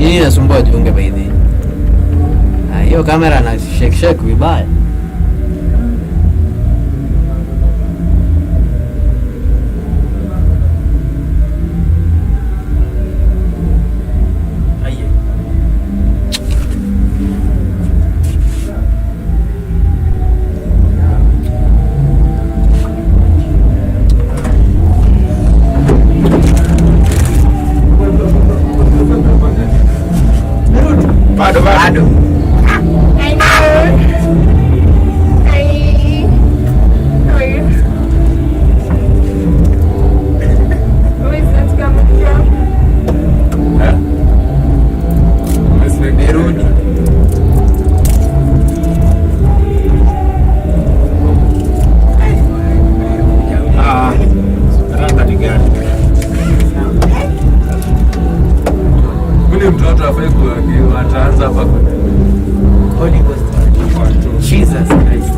Hii inasumbua jiunge baidhi. Hiyo kamera na shake vibaya. Bado. Jesus Christ.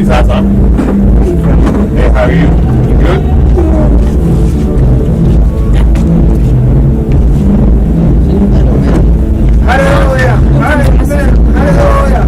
Sasa. Hey, how are you? You good? Hallelujah. Hallelujah.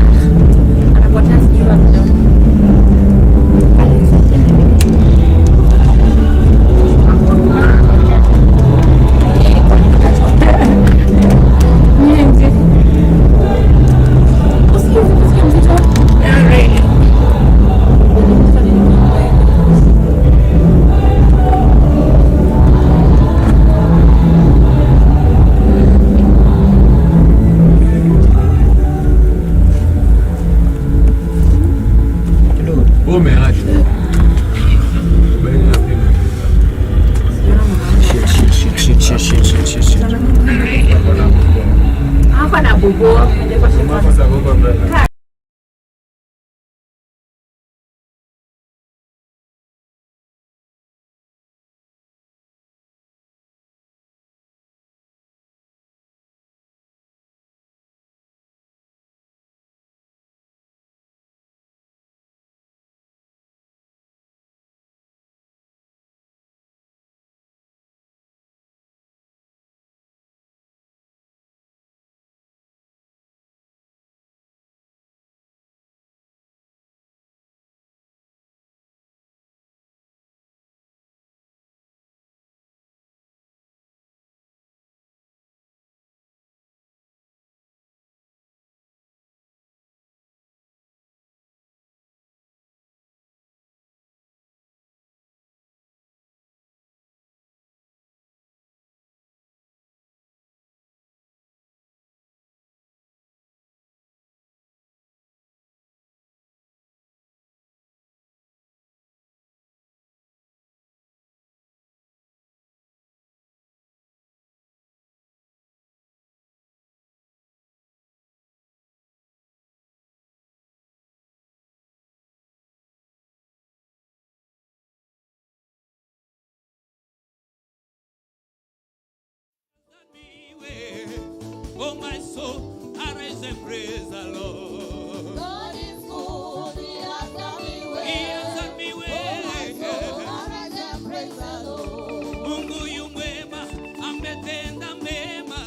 Oh my soul, arise and praise the Lord. God is good, He has done me well. He has done me well. Oh my soul, arise and praise the Lord. Mungu yu mwema, ametenda mema.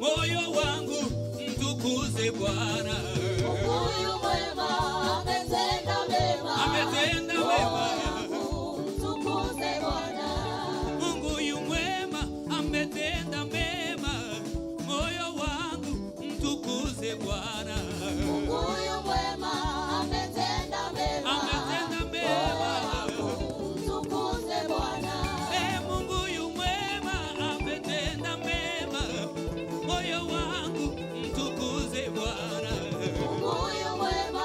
Moyo wangu mtukuze Bwana. Mungu yu mwema, ametenda mema. Ametenda mema. Mtukuze Bwana. Mungu yu mwema, ametenda mema. Bwana Mungu yu mwema, ametenda mema. Ametenda mema. Mtukuze Bwana. Mungu yu mwema, ametenda mema. Moyo wangu mtukuze Bwana. Mungu yu mwema,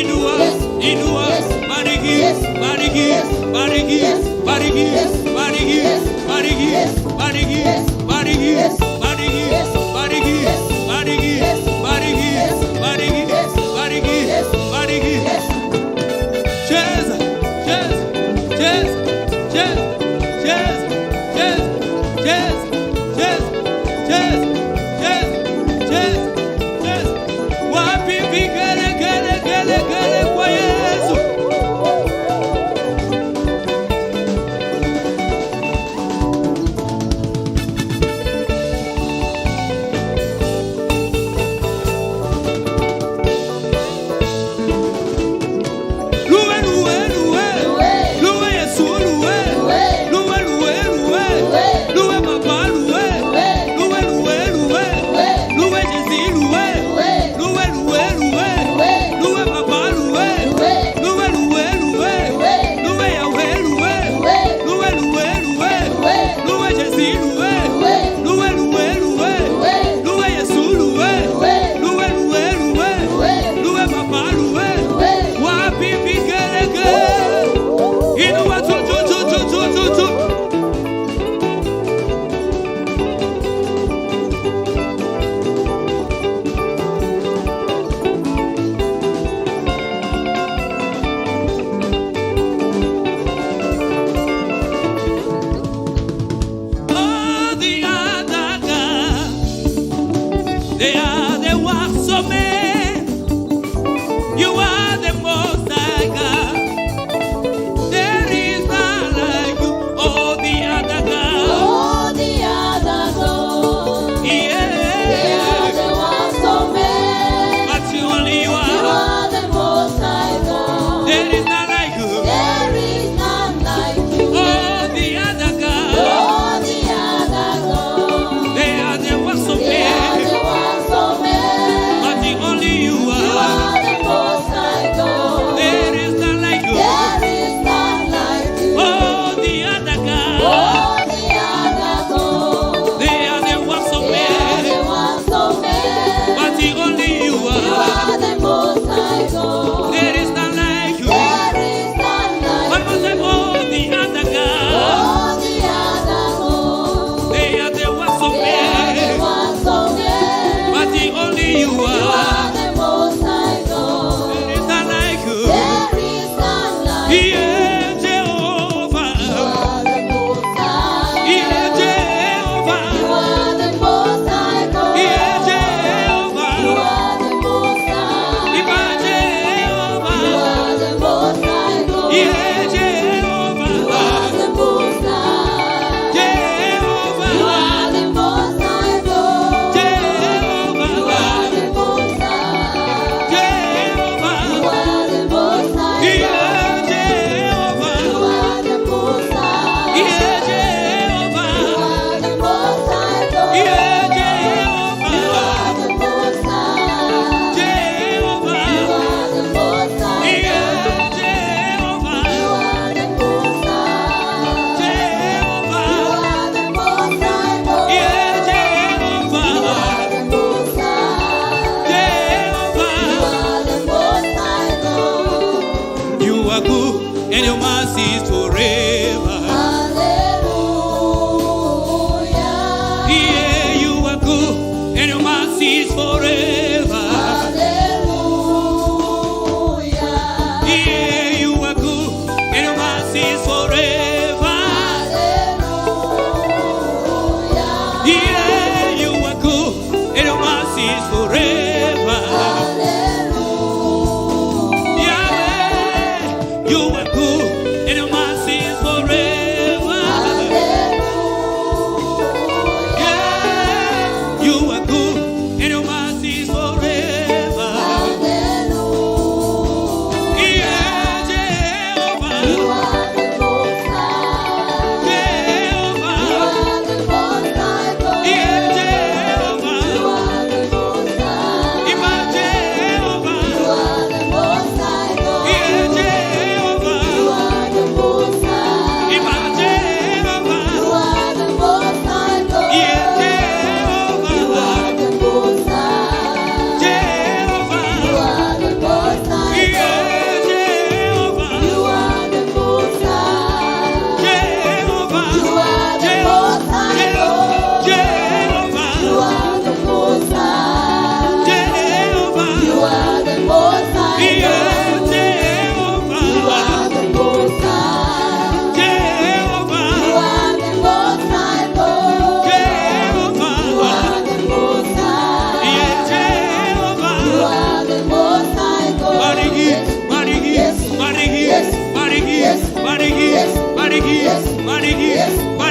inua, Yes. inua, Yes. bariki, Yes. bariki, Yes. bariki, Yes. bariki, Yes. bariki, Yes. bariki, Yes. bariki, Yes. bariki, Yes. bariki, Yes. bariki, Yes. bariki, Yes. bariki, Yes. bariki, Yes. bariki, Yes. bariki. Yes. Cheza, cheza, cheza, cheza, cheza, cheza, cheza, cheza, cheza, cheza, cheza, cheza. Wapi vigele, gele, gele, gele kwa Yesu. Luwe, luwe, luwe. Luwe. Luwe Yesu, luwe. Luwe. Luwe, luwe, luwe. Luwe. Luwe papa, luwe. Luwe. Luwe, luwe, luwe. Luwe. Luwe Jésus, luwe. Luwe. Luwe, luwe, luwe. Luwe. Luwe papa, luwe. Luwe. Luwe, luwe, luwe. Luwe. Luwe Yahweh, luwe. Luwe. Luwe, luwe, luwe. Luwe. Luwe Jésus, luwe. Luwe. Luwe, luwe, luwe. Luwe. Luwe Yesu, luwe. Luwe. Luwe, luwe, luwe. Luwe. Luwe papa, luwe. Luwe. Wapi vigelegele. Inua tu, tu, tu, tu, tu, tu, tu. Oh, the other God, they are the works of men. You are the most high God. There is none like you. Oh, the other God. Oh, the other God. They are Yeah. the ones of men. But you only You are. are the most high God. There is none like you. There is none like you. Oh, the other God. Oh, the other God. They are the works of They are men. the ones of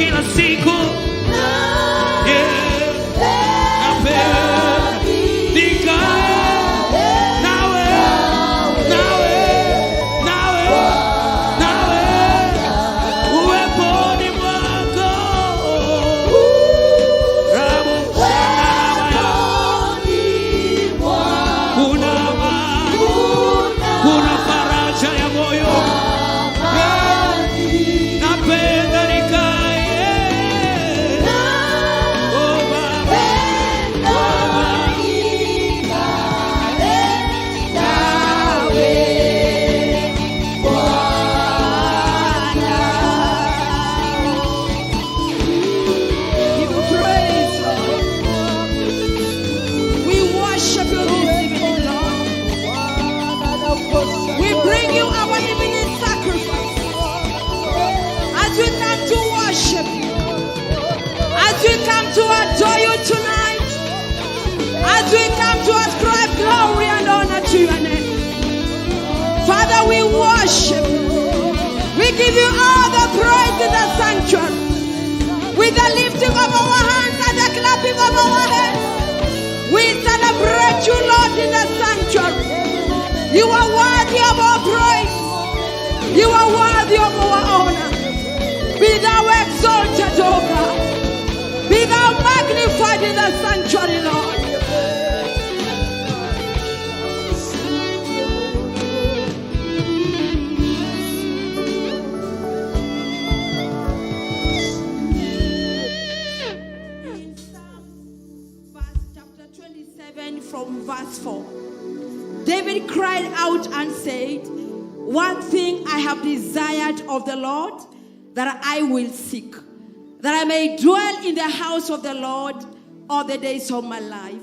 kila siku. To adore you tonight, as we come to ascribe glory and honor to your name. Father, we worship you. We give you all the praise in the sanctuary, with the lifting of our hands and the clapping of our hands. We celebrate you, Lord, in the sanctuary. You are worthy of our praise. You are worthy of our honor. Be thou exalted, O God. Be thou magnified in the sanctuary, Lord. In Psalm chapter 27 from verse 4, David cried out and said, one thing I have desired of the Lord, that I will seek, that I may dwell in the house of the Lord all the days of my life,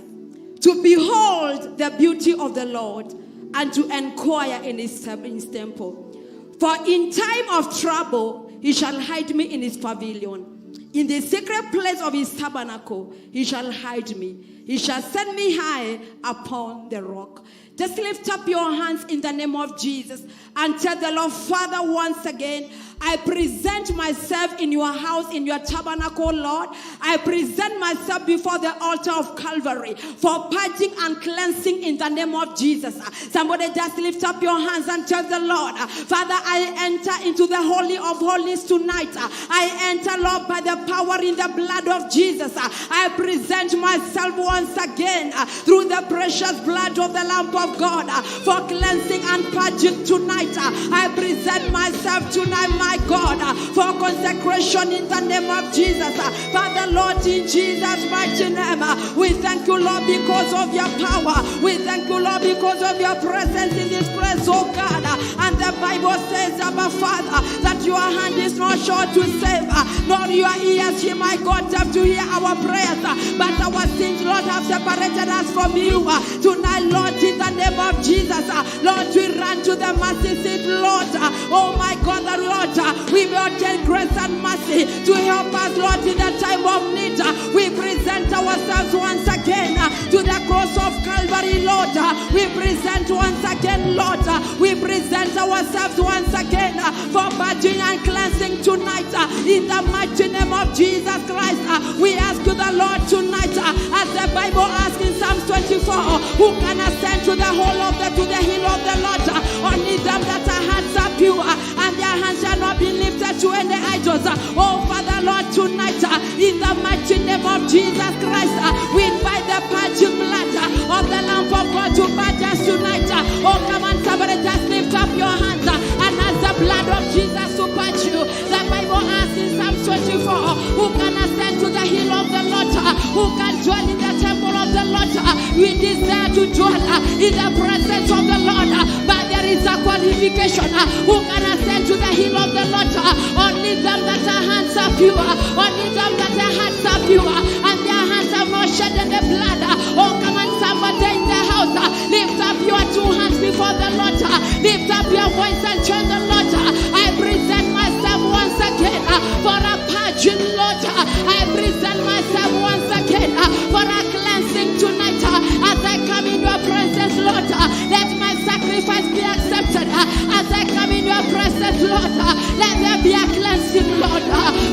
to behold the beauty of the Lord, and to inquire in his temple. For in time of trouble he shall hide me in his pavilion. In the secret place of his tabernacle he shall hide me. He shall set me high upon the rock. Just lift up your hands in the name of Jesus and tell the Lord, Father, once again, I present myself in your house, in your tabernacle, Lord. I present myself before the altar of Calvary for purging and cleansing in the name of Jesus. Somebody just lift up your hands and tell the Lord, Father, I enter into the Holy of Holies tonight. I enter, Lord, by the power in the blood of Jesus. I present myself once again through the precious blood of the Lamb of God for cleansing and purging tonight. I present myself tonight, my God, for consecration in the name of Jesus. Father, Lord, in Jesus' mighty name, we thank you, Lord, because of your power. We thank you, Lord, because of your presence in this place, oh God. And the Bible says, Abba Father, that your hand is not short to save, nor your ears, hear my God, deaf to hear our prayers. But our sins, Lord, have separated us from you. Tonight, Lord, in the name of Jesus, Lord, we run to the mercy seat, Lord. Oh my God, the Lord, we will obtain grace and mercy to help us, Lord, in the time of need. We present ourselves once again to the cross of Calvary, Lord. We present once again, Lord. We present ourselves once again for purging and cleansing tonight. In the mighty name of Jesus Christ, we ask you, the Lord, tonight, as the Bible asks in Psalm 24, who can ascend to the hill of the Lord? Only them that are hearts are pure and their hands shall not be lifted to any idols. Oh Father, Lord, tonight, in the mighty name of Jesus Christ, we invite the purging blood of the Lamb of God to purge us tonight. Oh, come on, somebody, just lift up your hands and ask the blood of Jesus to purge you. The Bible asks in Psalm 24, who can ascend to the hill of the Lord? Who can dwell in the temple of the Lord? We desire to dwell in the presence of the Lord, but there is a qualification. Who can ascend to the hill of the Lord? Only them that their hands are pure, only them that their hearts are pure, and their hands have not shed the blood. Oh, come on, somebody in the house, lift up your two hands before the Lord, lift up your voice and tell the Lord, I present myself once again for a purging, Lord. I present myself once again for a cleansing tonight. As I come in your presence, Lord, let my sacrifice be accepted. As I come in your presence, Lord, let there be a cleansing, Lord.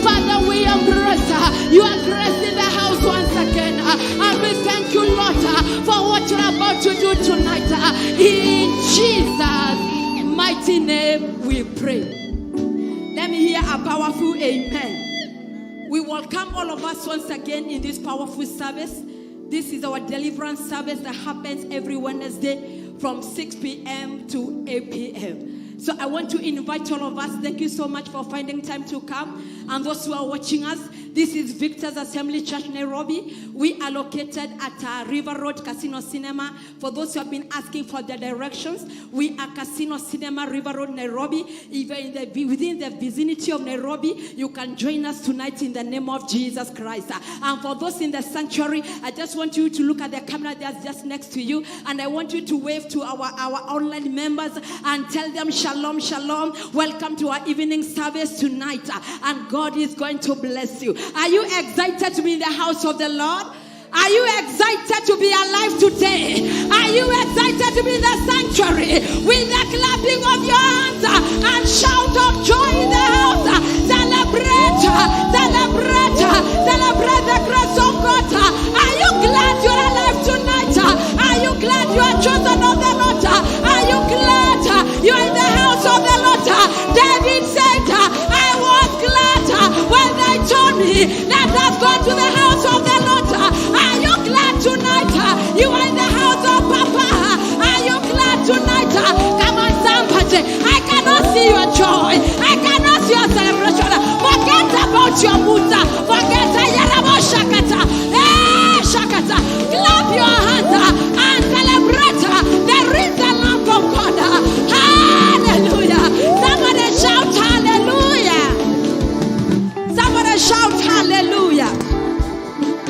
Father, we are pray. Let me hear a powerful amen. We welcome all of us once again in this powerful service. This is our deliverance service that happens every Wednesday from 6 p.m. to 8 p.m. So I want to invite all of us. Thank you so much for finding time to come. And those who are watching us, this is Victor's Assembly Church, Nairobi. We are located at River Road Casino Cinema. For those who have been asking for the directions, we are Casino Cinema, River Road, Nairobi. Even within the vicinity of Nairobi, you can join us tonight in the name of Jesus Christ. And for those in the sanctuary, I just want you to look at the camera that's just next to you. And I want you to wave to our online members and tell them shalom, shalom. Welcome to our evening service tonight. And God is going to bless you. Are you excited to be in the house of the Lord? Are you excited to be alive today? Are you excited to be in the sanctuary with the clapping of your hands and shout of joy in the house? Celebrate, celebrate, celebrate the grace of God. Are you glad you're alive tonight? Are you glad you are chosen of the Lord? Are you glad you are in the house of the Lord? David said, I was glad when they told me that I've gone to the house of the Lord. Are you glad tonight? You are in the house of Papa. Are you glad tonight? Come on, somebody. I cannot see your joy. I cannot see your celebration. Forget about your muta. Forget about Shakata. Hey, Shakata. Clap your hands and celebrate. There is the Lamb of God. Hallelujah. Somebody shout hallelujah. Somebody shout hallelujah.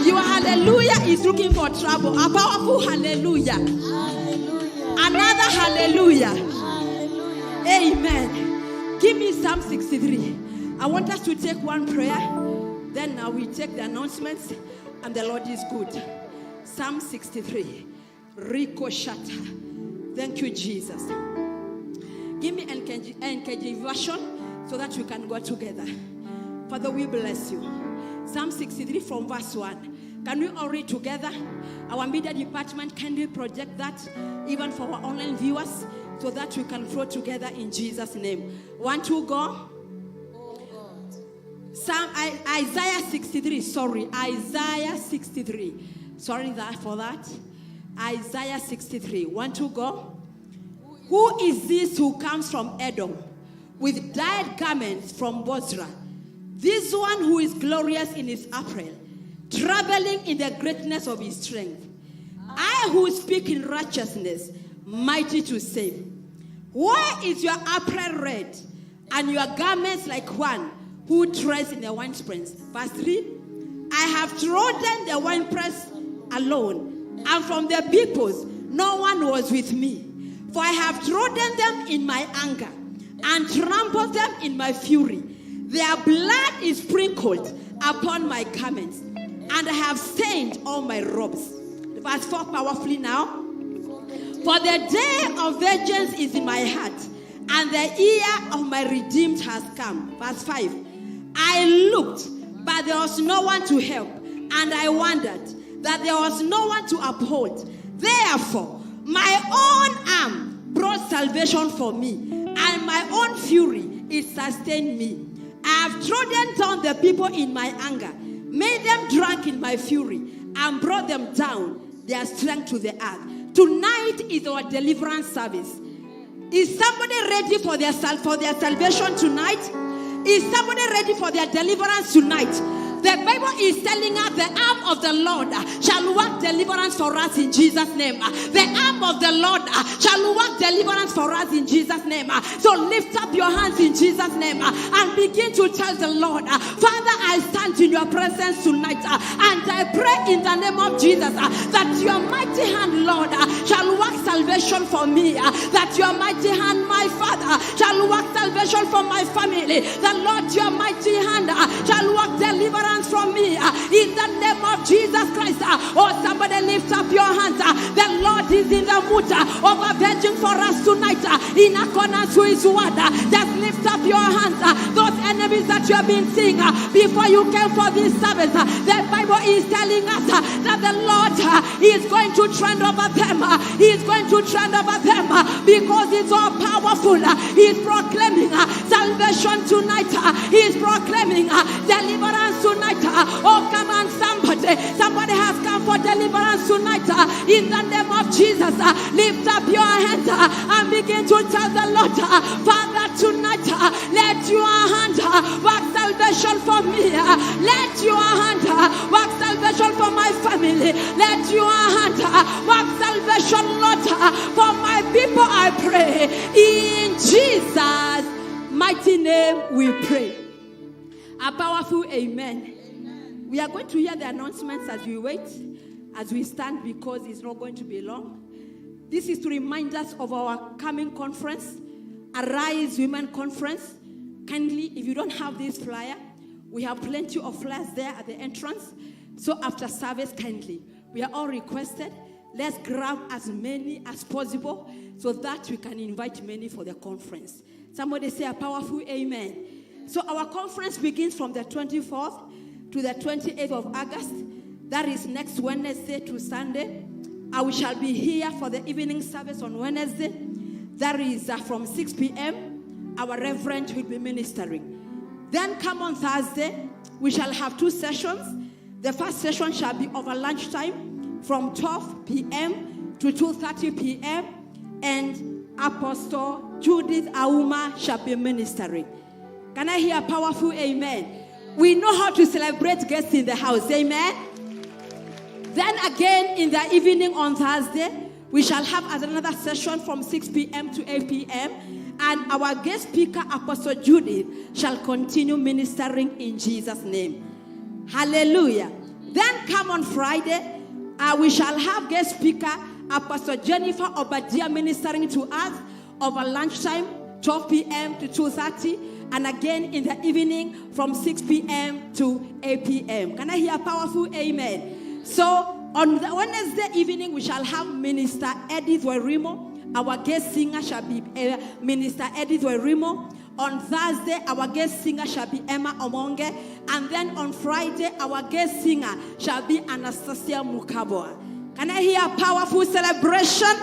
Your hallelujah is looking for trouble. A powerful hallelujah. Hallelujah. Another hallelujah. Hallelujah. Amen. Give me Psalm 63. I want us to take one prayer. Then we take the announcements. And the Lord is good. Psalm 63. Rikoshata. Thank you, Jesus. Give me NKJ version so that we can go together. Father, we bless you. Psalm 63 from verse 1. Can we all read together? Our media department, can we project that even for our online viewers so that we can flow together in Jesus' name? 1, 2, go. Isaiah 63. Sorry, Isaiah 63. Sorry for that. Isaiah 63. 1, 2, go. Who is this who comes from Edom with dyed garments from Bozrah? This one who is glorious in his apparel, traveling in the greatness of his strength. I who speak in righteousness, mighty to save. Why is your apparel red and your garments like one who treads in the winepress? Verse 3. I have trodden the winepress alone, and from the peoples no one was with me. For I have trodden them in my anger and trampled them in my fury. Their blood is sprinkled upon my garments, and I have stained all my robes. Verse 4 powerfully now. For the day of vengeance is in my heart, and the year of my redeemed has come. Verse 5. I looked, but there was no one to help, and I wondered that there was no one to uphold. Therefore, my own arm brought salvation for me, and my own fury it sustained me. I have trodden down the people in my anger, made them drunk in my fury, and brought them down their strength to the earth. Tonight is our deliverance service. Is somebody ready for their salvation tonight? Is somebody ready for their deliverance tonight? The Bible is telling us the arm of the Lord shall work deliverance for us in Jesus' name. The arm of the Lord shall work deliverance for us in Jesus' name. So lift up your hands in Jesus' name and begin to tell the Lord, Father, I stand in your presence tonight and I pray in the name of Jesus that your mighty hand, Lord, shall work salvation for me. That your mighty hand, my Father, shall work salvation for my family. That Lord, your mighty hand shall work deliverance from me in the name of Jesus Christ. Oh, somebody lift up your hands. The Lord is in the mood of avenging for us tonight in accordance with his word. Just lift up your hands. Those enemies that you have been seeing before you came for this service, the Bible is telling us that the Lord is going to trend over them. He is going to trend over them because it's all powerful. He is proclaiming salvation tonight. He is proclaiming deliverance tonight. Oh, come on, somebody. Somebody has come for deliverance tonight. In the name of Jesus, lift up your hands and begin to tell the Lord, Father, tonight, let your hand work salvation for me. Let your hand work salvation for my family. Let your hand work salvation, Lord, for my people, I pray. In Jesus' mighty name we pray. A powerful amen. We are going to hear the announcements as we wait, as we stand, because it's not going to be long. This is to remind us of our coming conference, Arise Women Conference. Kindly, if you don't have this flyer, we have plenty of flyers there at the entrance. So after service, kindly, we are all requested, let's grab as many as possible so that we can invite many for the conference. Somebody say a powerful amen. So our conference begins from the 24th to the 28th of August. That is next Wednesday to Sunday. We shall be here for the evening service on Wednesday. That is from 6 p.m. Our reverend will be ministering. Then come on Thursday, we shall have 2 sessions. The first session shall be over lunchtime from 12 p.m. to 2:30 p.m. And Apostle Judith Auma shall be ministering. Can I hear a powerful amen? We know how to celebrate guests in the house. Amen. Then again in the evening on Thursday, we shall have another session from 6 p.m. to 8 p.m. And our guest speaker, Apostle Judith, shall continue ministering in Jesus' name. Hallelujah. Then come on Friday, we shall have guest speaker, Apostle Jennifer Obadiah, ministering to us over lunchtime, 12 p.m. to 2:30. And again in the evening from 6 p.m. to 8 p.m. Can I hear a powerful amen? So on the Wednesday evening, we shall have Minister Edith Werimo. Our guest singer shall be Minister Edith Werimo. On Thursday, our guest singer shall be Emma Omonge. And then on Friday, our guest singer shall be Anastasia Mukaboa. Can I hear a powerful celebration?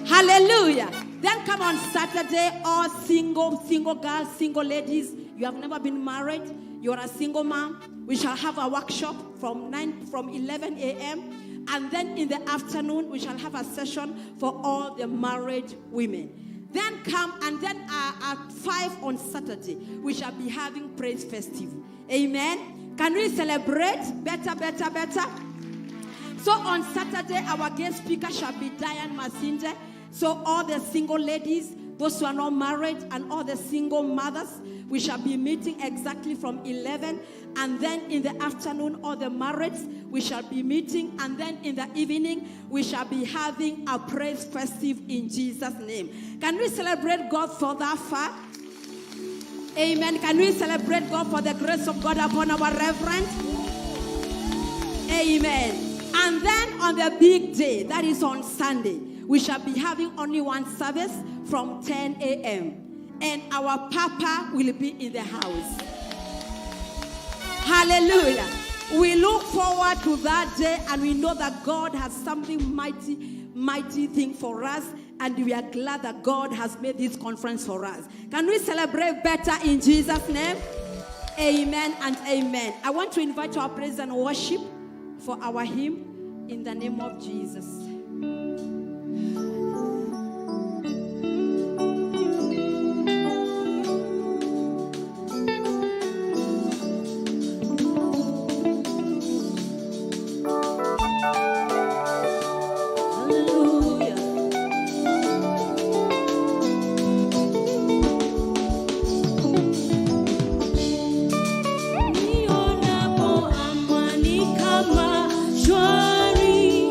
Hallelujah. Then come on Saturday, all single girls, single ladies. You have never been married. You are a single mom. We shall have a workshop from 11 a.m. And then in the afternoon, we shall have a session for all the married women. Then come, and then at 5 on Saturday, we shall be having praise festive. Amen. Can we celebrate? Better. So on Saturday, our guest speaker shall be Diane Masinde. So all the single ladies, those who are not married, and all the single mothers, we shall be meeting exactly from 11. And then in the afternoon, all the marrieds, we shall be meeting. And then in the evening, we shall be having a praise festive in Jesus' name. Can we celebrate God for that fact? Amen. Can we celebrate God for the grace of God upon our reverend? Amen. And then on the big day, that is on Sunday, we shall be having only one service from 10 a.m. And our Papa will be in the house. Hallelujah. We look forward to that day, and we know that God has something mighty thing for us, and we are glad that God has made this conference for us. Can we celebrate better in Jesus' name? Amen and amen. I want to invite our praise and worship for our hymn, In the Name of Jesus. Nionapo amani kama shwari,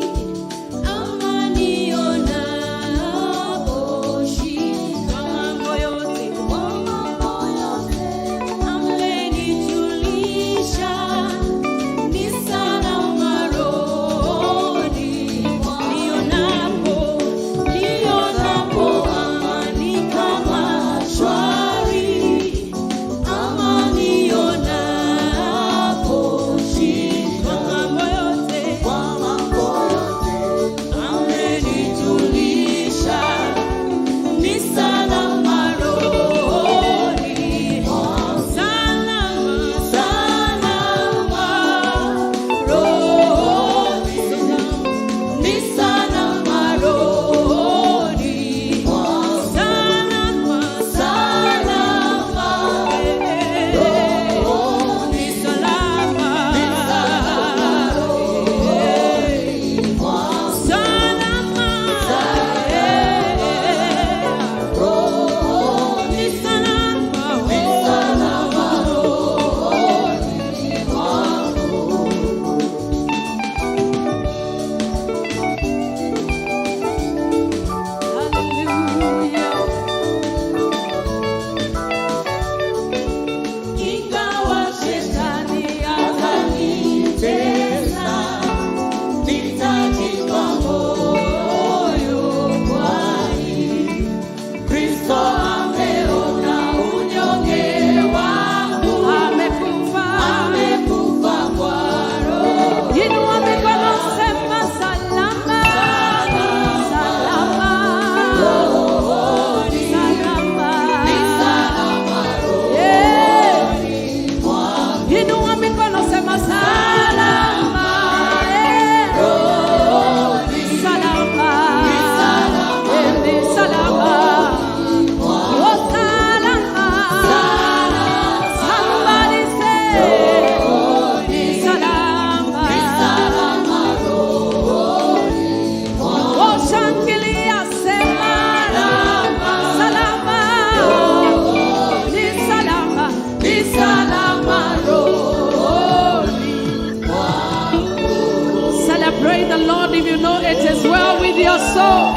Lord, if you know it is well with your soul.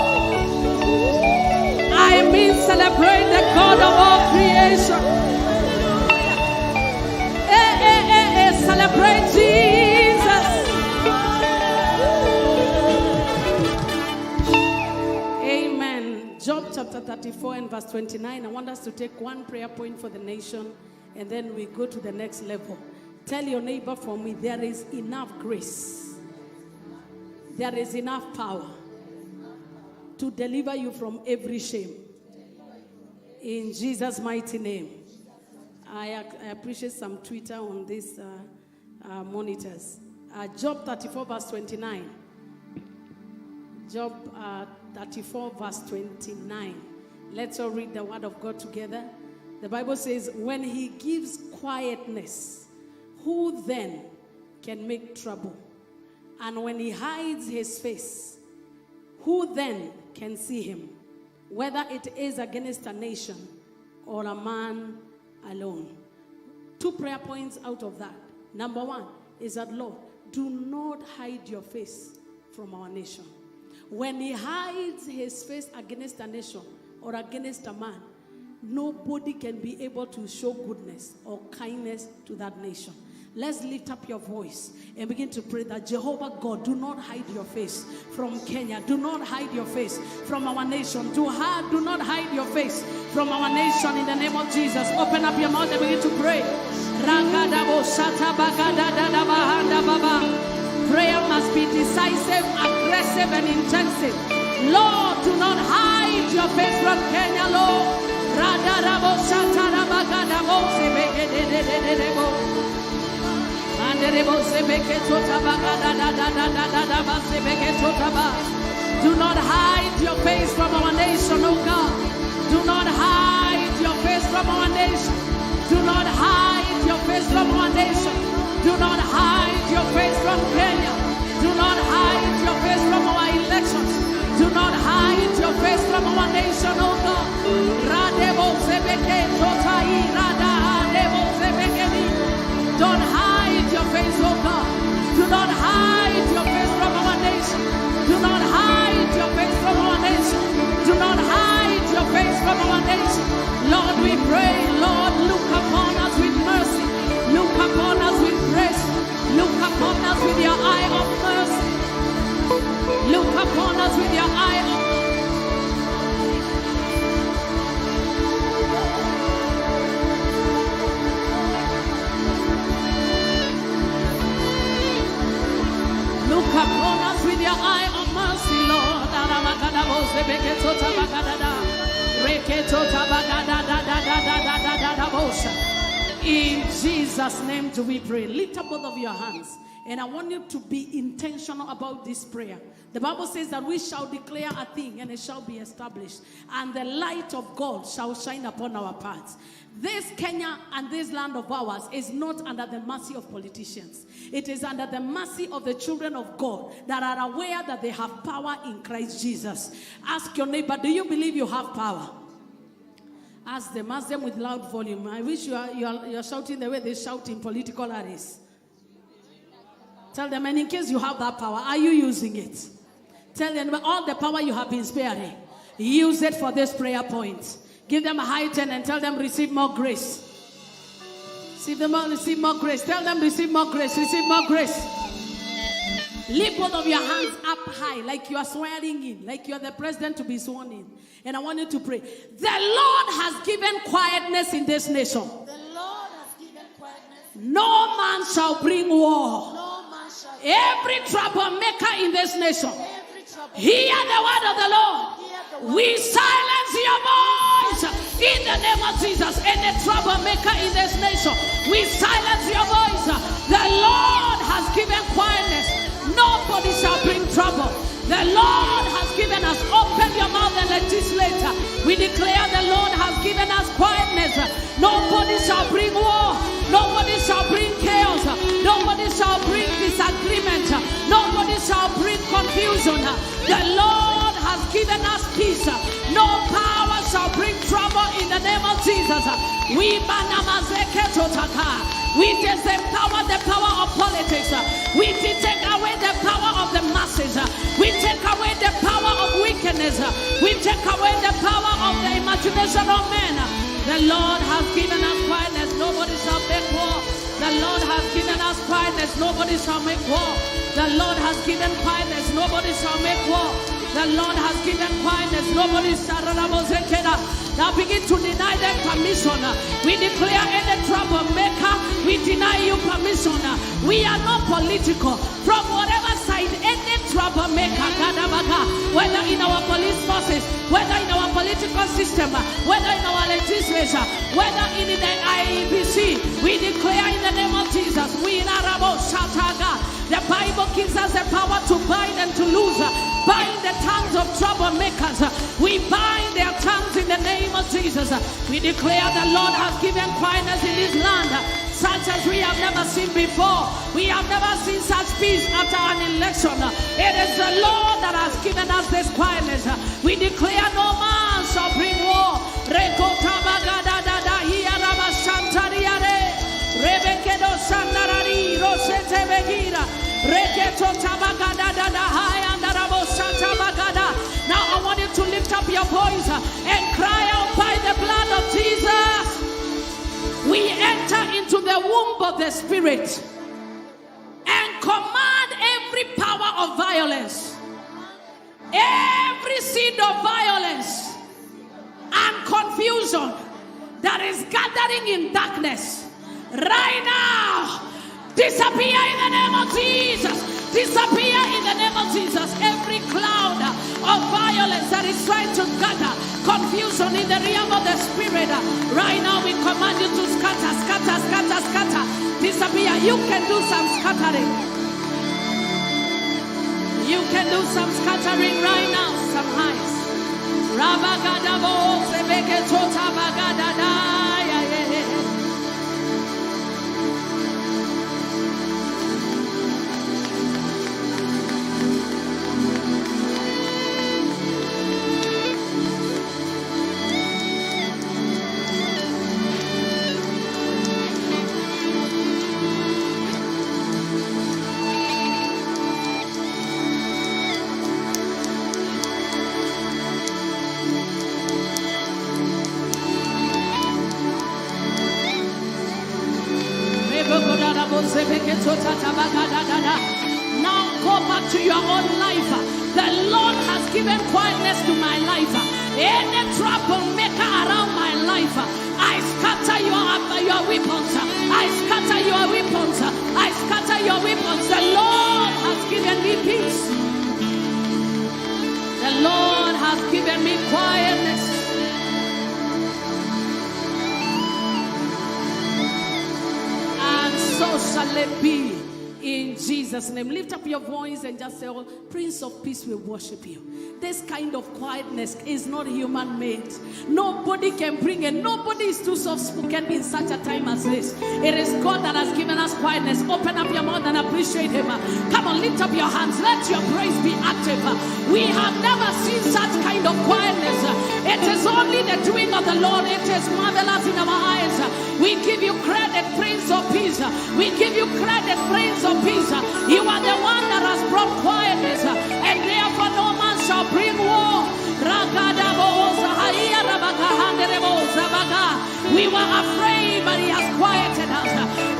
I mean, celebrate the God of all creation. Celebrate Jesus. Amen. Job chapter 34 and verse 29. I want us to take one prayer point for the nation and then we go to the next level. Tell your neighbor for me, there is enough grace. There is enough power to deliver you from every shame. In Jesus' mighty name. I appreciate some Twitter on these monitors. Job 34 verse 29. Job 34 verse 29. Let's all read the word of God together. The Bible says, when he gives quietness, who then can make trouble? And when he hides his face, who then can see him? Whether it is against a nation or a man alone. 2 prayer points out of that. Number 1 is that, Lord, do not hide your face from our nation. When he hides his face against a nation or against a man, nobody can be able to show goodness or kindness to that nation. Let's lift up your voice and begin to pray that Jehovah God, do not hide your face from Kenya. Do not hide your face from our nation. Do not hide your face from our nation in the name of Jesus. Open up your mouth and begin to pray. Prayer must be decisive, aggressive, and intensive. Lord, do not hide your face from Kenya, Lord. Do not hide your face from our nation, oh God. Do not hide your face from our nation. Do not hide your face from our nation. Do not hide your face from Kenya. Do not hide your face from our elections. Do not hide your face from our nation, oh God. Don't hide your face, oh God. Do not hide your face from our nation. Do not hide your face from our nation. Do not hide your face from our nation. Lord, we pray, Lord, look upon us with mercy. Look upon us with grace. Look upon us with your eye of mercy. Look upon us with your eye of mercy. Look upon us with your eye of mercy, Lord. In Jesus' name do we pray. Lift up both of your hands. And I want you to be intentional about this prayer. The Bible says that we shall declare a thing and it shall be established. And the light of God shall shine upon our paths. This Kenya and this land of ours is not under the mercy of politicians. It is under the mercy of the children of God that are aware that they have power in Christ Jesus. Ask your neighbor, do you believe you have power? Ask them with loud volume. I wish you are shouting the way they shout in political areas. Tell them, and in case you have that power, are you using it? Tell them all the power you have been sparing. Use it for this prayer point. Give them a high 10 and tell them receive more grace. Receive more grace. Tell them receive more grace. Receive more grace. Lift both of your hands up high like you are swearing in, like you are the president to be sworn in. And I want you to pray. The Lord has given quietness in this nation. The Lord has given quietness. No man shall bring war. No man shall. Every troublemaker in this nation, hear the word of the Lord. We silence your voice in the name of Jesus. Any troublemaker in this nation, we silence your voice. The Lord has given quietness. Nobody shall bring trouble. The Lord has given us. Open your mouth and legislate. We declare the Lord has given us quietness. Nobody shall bring war. Nobody shall bring chaos. Nobody shall bring disagreement. Nobody shall bring confusion. The Lord has given us peace. No power shall bring trouble in the name of Jesus. We disempower the power of politics. We take away the power of the masses. We take away the power of the imagination of men. The Lord has given us quietness, nobody shall make war. The Lord has given us quietness, nobody shall make war. The Lord has given quietness, nobody shall make war. The Lord has given quietness, nobody shall. Now begin to deny them permission. We declare any troublemaker, we deny you permission. We are not political. From whatever side, any troublemaker, whether in our police forces, whether in our political system, whether in our legislature, whether in the IEBC, we declare in the name of Jesus, we in Arabo Shataga. The Bible gives us the power to bind and to loose. Bind the tongues of troublemakers. We bind their tongues in the name of Jesus. We declare the Lord has given quietness in this land, such as we have never seen before. We have never seen such peace after an election. It is the Lord that has given us this quietness. We declare no man shall bring war. Now I want you to lift up your voice and cry out by the blood of Jesus. We enter into the womb of the Spirit and command every power of violence, every seed of violence and confusion that is gathering in darkness right now, disappear in the name of Jesus. Disappear in the name of Jesus. Every cloud of violence that is trying to gather confusion in the realm of the Spirit, right now we command you to scatter, scatter, scatter, scatter. Disappear. You can do some scattering. You can do some scattering right now. Some highs. Rabagadabo sebeke tota bagadada. Now go back to your own life. The Lord has given quietness to my life. Any troublemaker around my life, I scatter your weapons. I scatter your weapons. I scatter your weapons. The Lord has given me peace. The Lord has given me quietness. So shall it be in Jesus' name. Lift up your voice and just say, oh, Prince of Peace, we worship you. This kind of quietness is not human made. Nobody can bring it. Nobody is too soft spoken in such a time as this. It is God that has given us quietness. Open up your mouth and appreciate Him. Come on, lift up your hands. Let your praise be active. We have never seen such kind of quietness. It is only the doing of the Lord. It is marvelous in our eyes. We give you credit, Prince of Peace. We give you credit, Prince of Peace. You are the one that has brought quietness, and therefore no man shall bring war. We were afraid, but He has quieted us.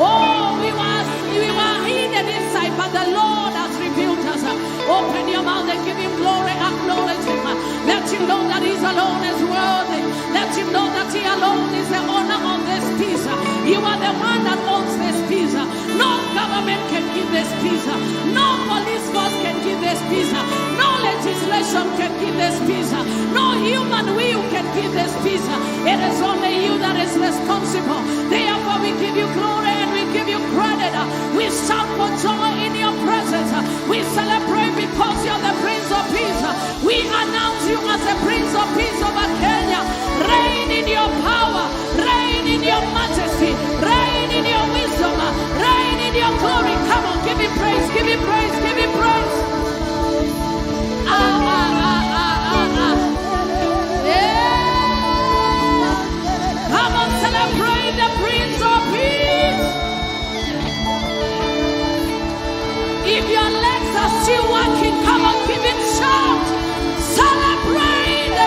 Oh, we were hidden inside, but the Lord has revealed us. Open your mouth and give Him glory, acknowledge Him. Let Him know that He alone is worthy. Let Him know that He alone is the owner of this peace. You are the one that owns this peace. No government can give this peace. No police force can give this peace. No legislation can give this peace. No human will can give this peace. It is only you that is responsible. Therefore we give you glory and we give you credit. We shout for joy in your presence. We celebrate because you're the Prince of Peace. We announce you as the Prince of Peace over Kenya. Reign in your power. Reign in your majesty. Reign in your wisdom. Reign in your glory. Come on, give Him praise. Give Him praise. Give Him praise. Yeah. Come on, celebrate the Prince of Peace. If your legs are still working, come on, give Him shout. Celebrate the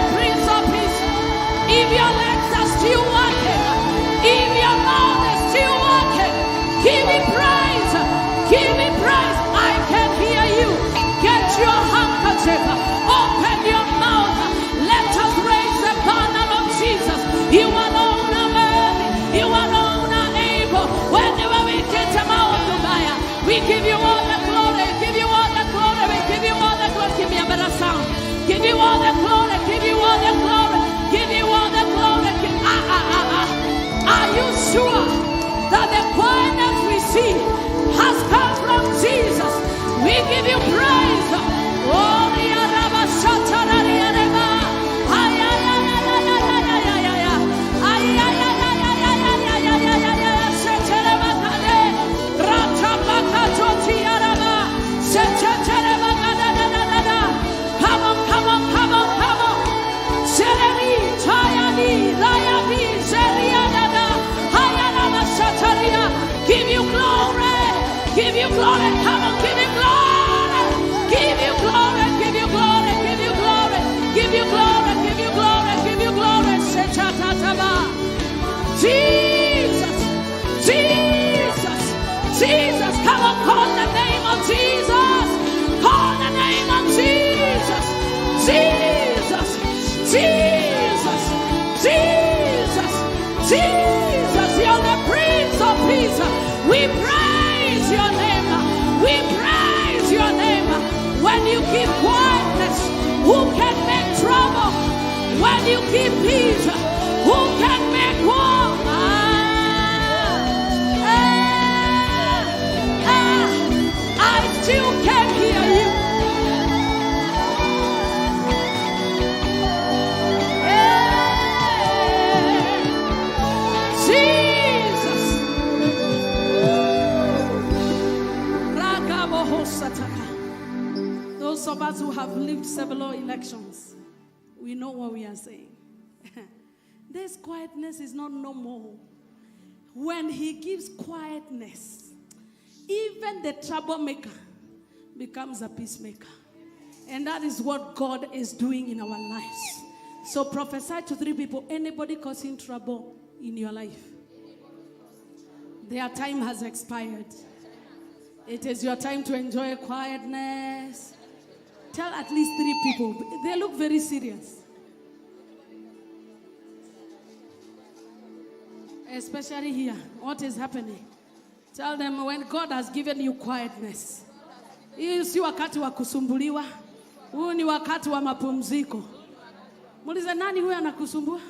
give you all the glory. Give you all the glory. We give you all the glory. Give me a better sound. Give you all the glory. Give you all the glory. Give you all the glory. Are you sure that the quietness we see has come from Jesus? We give you praise. Oh, the Araba Shatarari Araba. Ay, ay, ay, ay, ay, ay, ay, ay, ay, ay. Ay, ay, ay, ay, ay, ay, ay, ay, ay, ay, ay, ay. Setereba kade. Ratabaka toti Araba. Setereba kada da da da da. Come on, come on, come on, come on. Seremi, Tayani, Layani, Seriada, Hayana Sataria. Give you glory. Give you glory. Come on, give you glory. Give you glory. Give you glory. Give you glory. Give you glory. Give you glory. Give you glory. Sechatataba. Jesus. Jesus. Jesus. Come on, call the name of Jesus. Call the name of Jesus. Jesus. Jesus. Jesus. Jesus. You're the Prince of Peace. We praise your name. We praise your name. When you keep quietness, who can make trouble? When you keep peace, who can make war? I still can't hear you. Jesus. Those of us who have lived several elections, we know what we are saying. This quietness is not normal. When he gives quietness, even the troublemaker becomes a peacemaker. And that is what God is doing in our lives. So prophesy to 3 people, anybody causing trouble in your life, their time has expired. It is your time to enjoy quietness. Tell at least 3 people. They look very serious. Especially here. What is happening? Tell them when God has given you quietness. Hii si wakati wa kusumbuliwa. Huu ni wakati wa mapumziko. Muulize nani huyu anakusumbua?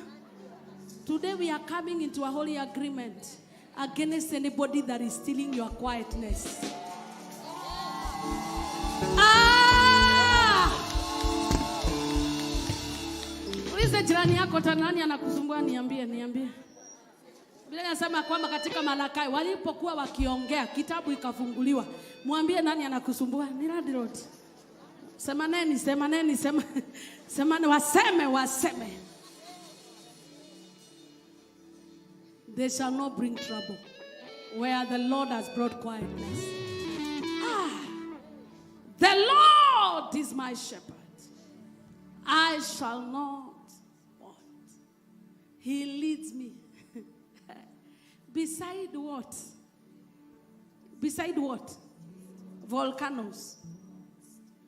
Today we are coming into a holy agreement against anybody that is stealing your quietness. Muulize jirani yako nani anakusumbua, niambie. Biblia inasema kwamba katika Malakai walipokuwa wakiongea kitabu ikafunguliwa. Mwambie nani anakusumbua? Ni Lord. Semaneni, waseme. They shall not bring trouble where the Lord has brought quietness. The Lord is my shepherd. I shall not want. He leads me. Beside what? Beside what? Volcanoes.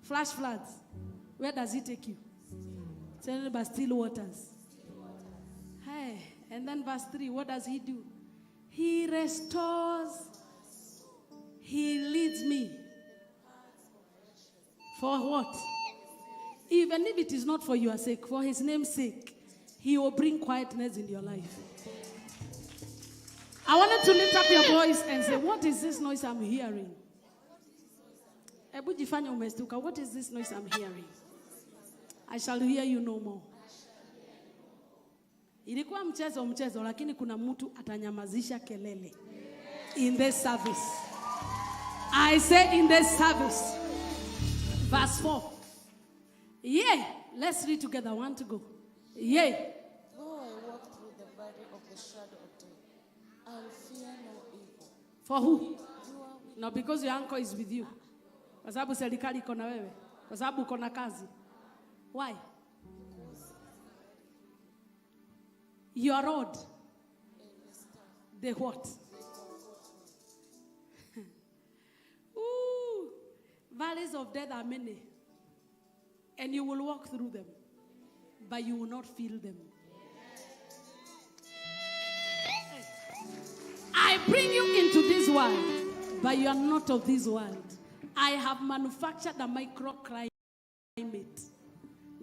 Flash floods. Where does he take you? Tell me about still waters. Hey, and then verse 3, what does he do? He restores. He leads me. For what? Even if it is not for your sake, for his name's sake, he will bring quietness in your life. I wanted to lift up your voice and say, what is this noise I'm hearing? What is this noise I'm hearing? I shall hear you no more. Ilikuwa mchezo, lakini kuna mtu atanyamazisha kelele. In this service. I say in this service. Verse 4. Yeah. Let's read together. 1 to go. Yeah. Though I walk through the valley of the shadow of death, I'll fear no evil. For who? No, because your uncle is with you. Kwa sababu serikali iko na wewe. Kwa sababu uko na kazi. Why? Your rod. The what? Ooh, valleys of death are many. And you will walk through them. But you will not feel them. I bring you into this world but you are not of this world. I have manufactured a microclimate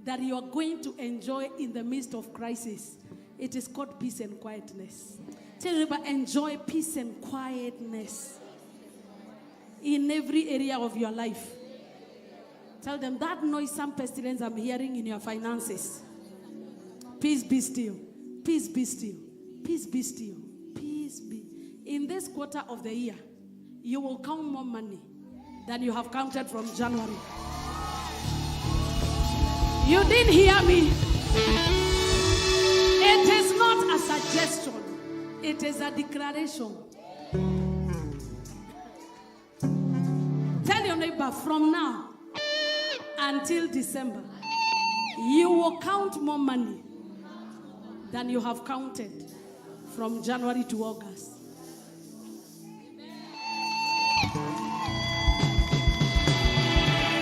that you are going to enjoy in the midst of crisis. It is called peace and quietness. Tell your neighbor, enjoy peace and quietness in every area of your life. Tell them that noisome pestilence I'm hearing in your finances. Peace be still. Peace be still. Peace be still. Peace be. In this quarter of the year, you will count more money than you have counted from January. You didn't hear me. It is not a suggestion. It is a declaration. Tell your neighbor, from now until December, you will count more money than you have counted from January to August.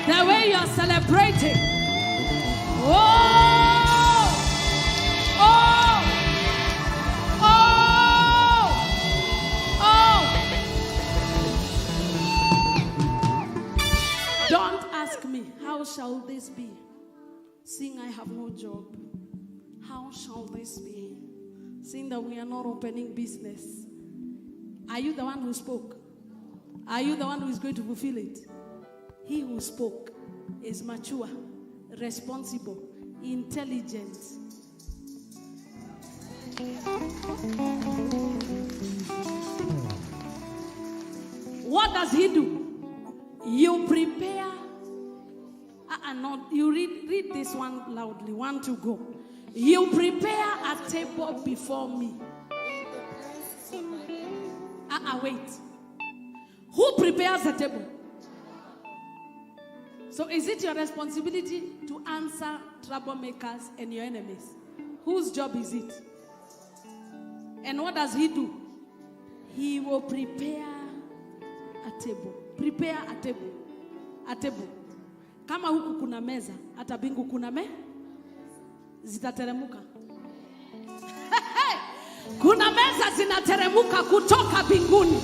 The way you are celebrating. Oh! Oh! Oh! Oh! Don't ask me, how shall this be? Seeing I have no job. How shall this be? Seeing that we are not opening business. Are you the one who spoke? Are you the one who is going to fulfill it? He who spoke is mature, responsible, intelligent. What does he do? You prepare. You read this one loudly. 1, 2, go. You prepare a table before me. Wait. Who prepares a table? So is it your responsibility to answer troublemakers and your enemies? Whose job is it? And what does he do? He will prepare a table. Prepare a table. A table. Kama huku kuna meza, hata bingu kuna zitateremuka. Kuna meza zinateremuka kutoka binguni.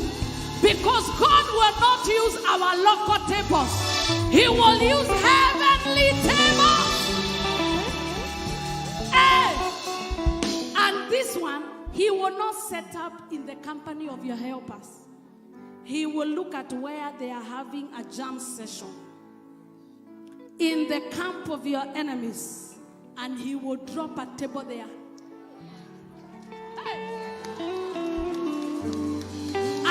Because God will not use our local tables. He will use heavenly tables. And this one, he will not set up in the company of your helpers. He will look at where they are having a jam session. In the camp of your enemies. And he will drop a table there.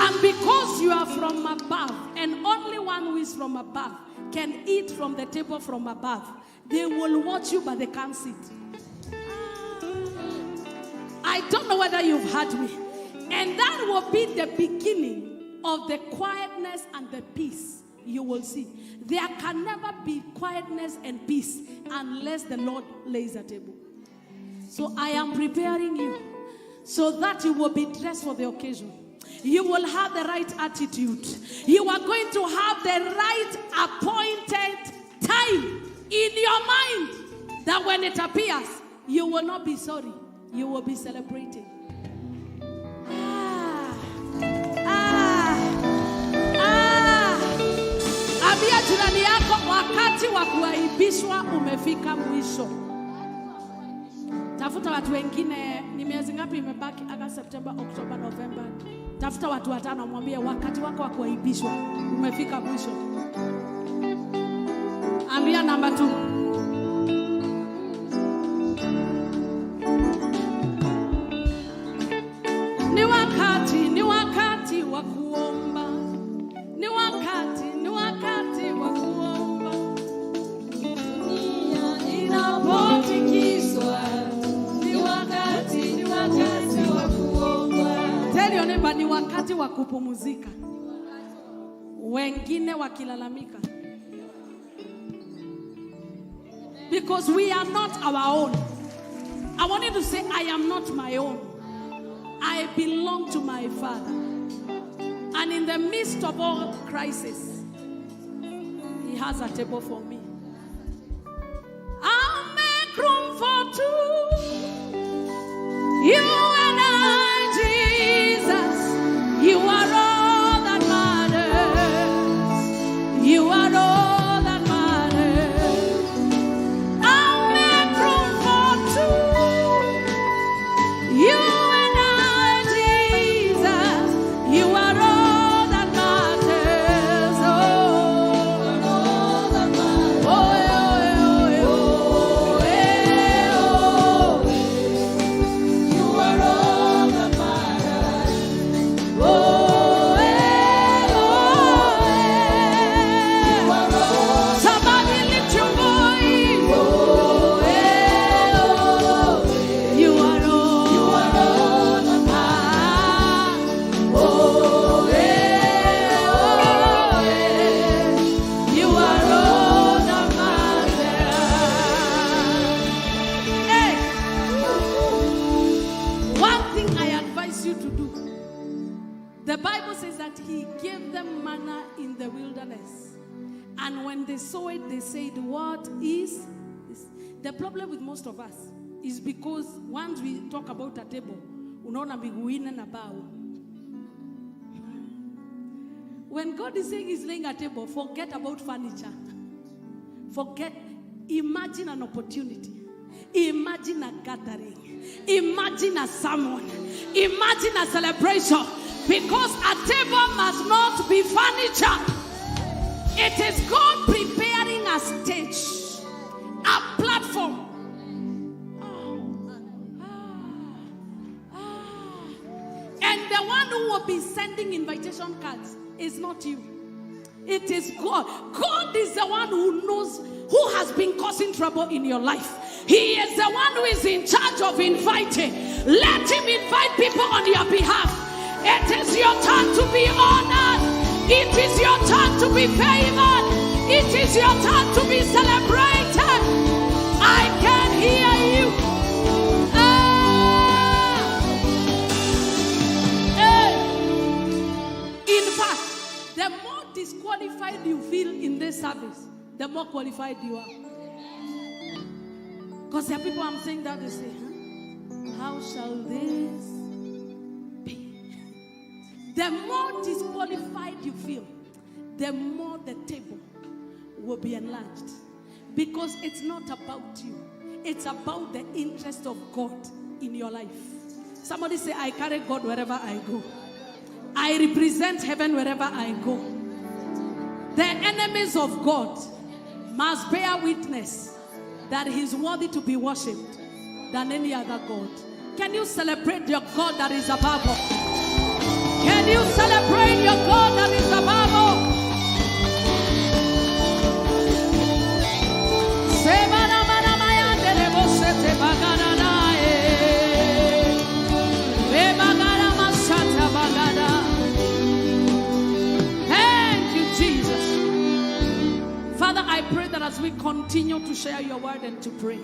And because you are from above, and only one who is from above can eat from the table from above, they will watch you, but they can't sit. I don't know whether you've heard me. And that will be the beginning of the quietness and the peace you will see. There can never be quietness and peace unless the Lord lays a table. So I am preparing you so that you will be dressed for the occasion. You will have the right attitude. You are going to have the right appointed time in your mind that when it appears, you will not be sorry. You will be celebrating. Ambia jirani yako, wakati wa kuaibishwa umefika mwisho. Tafuta watu wengine, ni miezi ngapi imebaki? August, September, October, November. Tafuta watu 5, mwambie wakati wako wa kuaibishwa umefika mwisho. Ambia number 2. Ni wakati wa kuomba. Ni wakati wa kuomba. Dunia inapotikiswa. Ni wakati wa kuomba. Tell your neighbor, ni wakati wa kupumzika. Wengine wakilalamika. Because we are not our own. I want you to say, I am not my own. I belong to my Father. And in the midst of all crisis, He has a table for me. I'll make room for 2. You and I, Jesus. You are all that matters. And when they saw it, they said, what is this? The problem with most of us is because once we talk about a table, unaona miguu ine na bao. When God is saying he's laying a table, forget about furniture. Forget. Imagine an opportunity. Imagine a gathering. Imagine a sermon. Imagine a celebration. Because a table must not be furniture. It is God preparing a stage, a platform. And the one who will be sending invitation cards is not you. It is God. God is the one who knows who has been causing trouble in your life. He is the one who is in charge of inviting. Let him invite people on your behalf. It is your turn to be honored. It is your turn to be favored. It is your turn to be celebrated. I can hear you. In fact, the more disqualified you feel in this service, the more qualified you are. Because there are people I'm saying that they say, how shall this be? The more disqualified you feel, the more the table will be enlarged. Because it's not about you. It's about the interest of God in your life. Somebody say, I carry God wherever I go. I represent heaven wherever I go. The enemies of God must bear witness that he is worthy to be worshipped than any other God. Can you celebrate your God that is above all? Can you celebrate your God that is above all? Thank you, Jesus. Father, I pray that as we continue to share your word and to pray,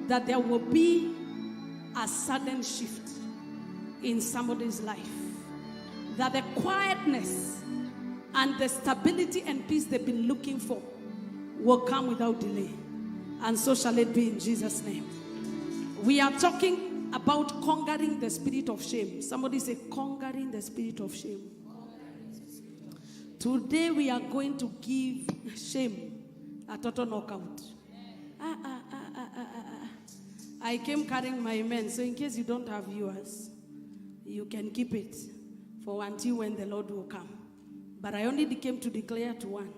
that there will be a sudden shift in somebody's life. That the quietness and the stability and peace they've been looking for will come without delay. And so shall it be in Jesus' name. We are talking about conquering the spirit of shame. Somebody say, conquering the spirit of shame. Today we are going to give shame a total knockout. I came carrying my men, so in case you don't have yours, you can keep it for until when the Lord will come. But I only came to declare to one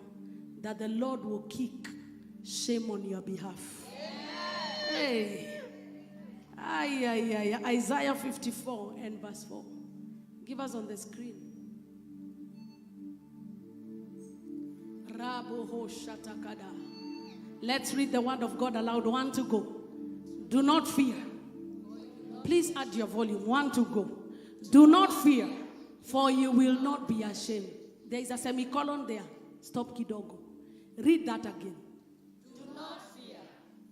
that the Lord will kick shame on your behalf. Yeah. Hey. Isaiah 54 and verse 4. Give us on the screen. Let's read the word of God aloud. 1 to go. Do not fear. Please add your volume. 1 to go. Do not fear, for you will not be ashamed. There is a semicolon there. Stop kidogo. Read that again. Do not fear,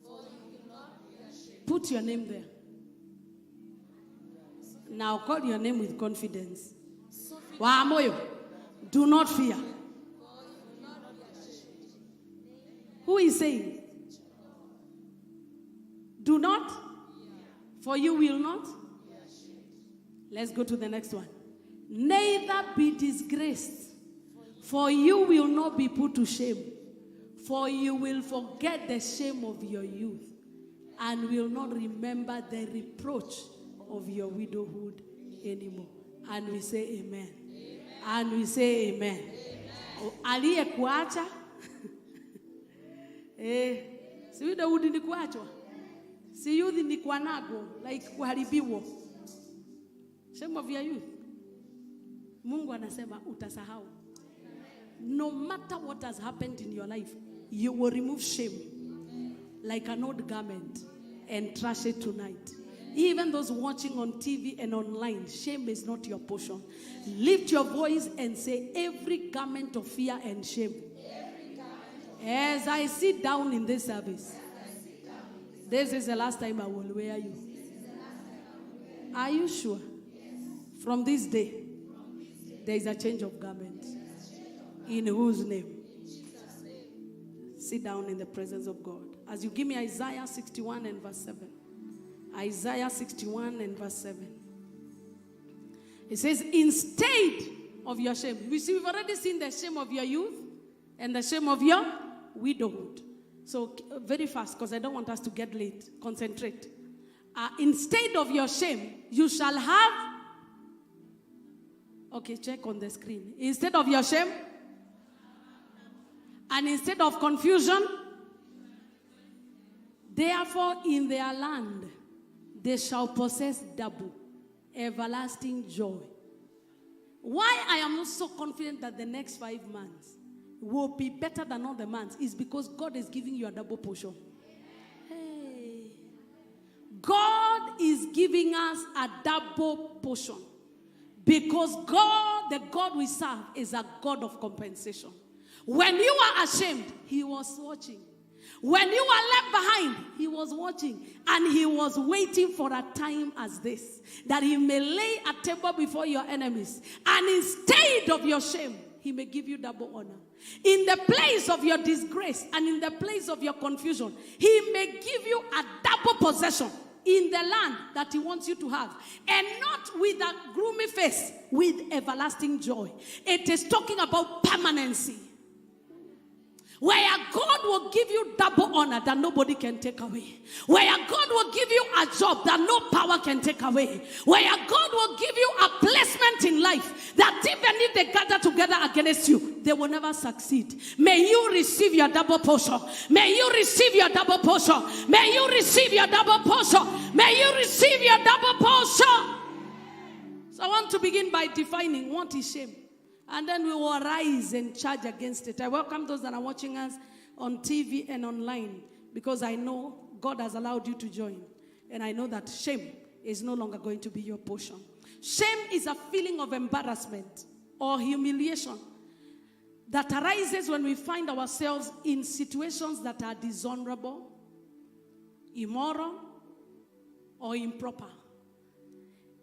for you will not be ashamed. Put your name there. Now call your name with confidence. Wamuyu. Do not fear. Who is saying? Do not, for you will not. Let's go to the next one. Neither be disgraced, for you will not be put to shame. For you will forget the shame of your youth, and will not remember the reproach of your widowhood anymore. And we say amen. Amen. And we say amen. Aliye kuacha. Si widowhood ni kuachwa. Si youth ni kuanago, like kuharibiwa. Shame of your youth. Mungu anasema utasahau. No matter what has happened in your life, you will remove shame like an old garment and trash it tonight. Even those watching on TV and online, shame is not your portion. Lift your voice and say, every garment of fear and shame, as I sit down in this service, this is the last time I will wear you. Are you sure? From this day, there is a change of garment. In whose name? sit down in the presence of God. As you give me Isaiah 61 and verse 7. Isaiah 61 and verse 7. It says, instead of your shame. We see, we've already seen the shame of your youth and the shame of your widowhood. So very fast, because I don't want us to get late. Concentrate. Instead of your shame, you shall have. Okay, check on the screen. Instead of your shame, and instead of confusion, therefore in their land they shall possess double, everlasting joy. Why I am not so confident that the next 5 months will be better than all the months is because God is giving you a double portion. Hey. God is giving us a double portion because God, the God we serve, is a God of compensation. When you are ashamed, he was watching. When you are left behind, he was watching. And he was waiting for a time as this, that he may lay a table before your enemies. And instead of your shame, he may give you double honor. In the place of your disgrace and in the place of your confusion, he may give you a double possession in the land that he wants you to have. And not with a gloomy face, with everlasting joy. It is talking about permanency. Where God will give you double honor that nobody can take away. Where God will give you a job that no power can take away. Where God will give you a placement in life that even if they gather together against you, they will never succeed. May you receive your double portion. May you receive your double portion. May you receive your double portion. May you receive your double portion. So I want to begin by defining what is shame. And then we will arise and charge against it. I welcome those that are watching us on TV and online because I know God has allowed you to join. And I know that shame is no longer going to be your portion. Shame is a feeling of embarrassment or humiliation that arises when we find ourselves in situations that are dishonorable, immoral, or improper.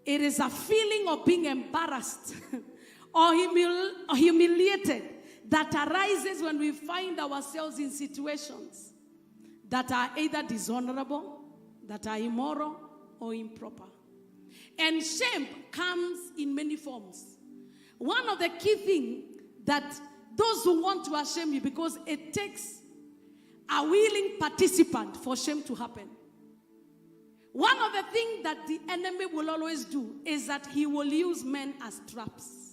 It is a feeling of being embarrassed or humiliated that arises when we find ourselves in situations that are either dishonorable, that are immoral, or improper. And shame comes in many forms. One of the key things that those who want to ashame you, because it takes a willing participant for shame to happen. One of the things that the enemy will always do is that he will use men as traps.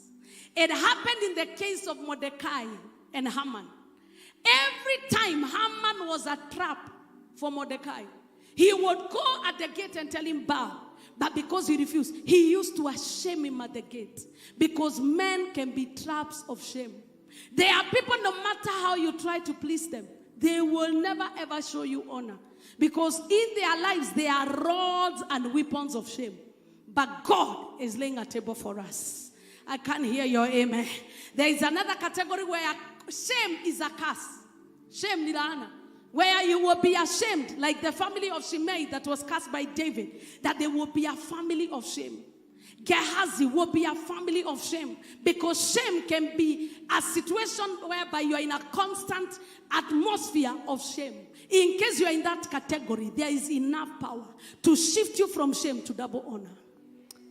It happened in the case of Mordecai and Haman. Every time Haman was a trap for Mordecai, he would go at the gate and tell him bow. But because he refused, he used to shame him at the gate. Because men can be traps of shame. There are people, no matter how you try to please them, they will never ever show you honor. Because in their lives, they are rods and weapons of shame. But God is laying a table for us. I can't hear your amen. There is another category where shame is a curse. Shame ni laana. Where you will be ashamed, like the family of Shimei that was cast by David, that they will be a family of shame. Gehazi will be a family of shame, because shame can be a situation whereby you are in a constant atmosphere of shame. In case you are in that category, there is enough power to shift you from shame to double honor.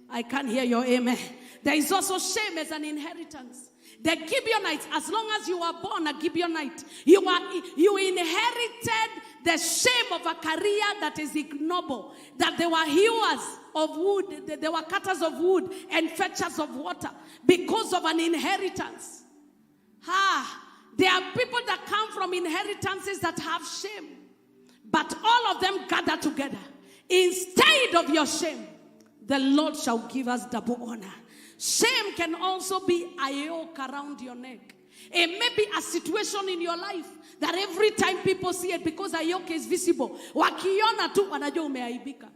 I can't hear your amen. There is also shame as an inheritance. The Gibeonites, as long as you were born a Gibeonite, you inherited the shame of a career that is ignoble. That they were hewers of wood, they were cutters of wood and fetchers of water because of an inheritance. There are people that come from inheritances that have shame. But all of them gather together. Instead of your shame, the Lord shall give us double honor. Shame can also be a yoke around your neck. It may be a situation in your life that every time people see it, because a yoke is visible, wakiona tu wanajua umeaibika.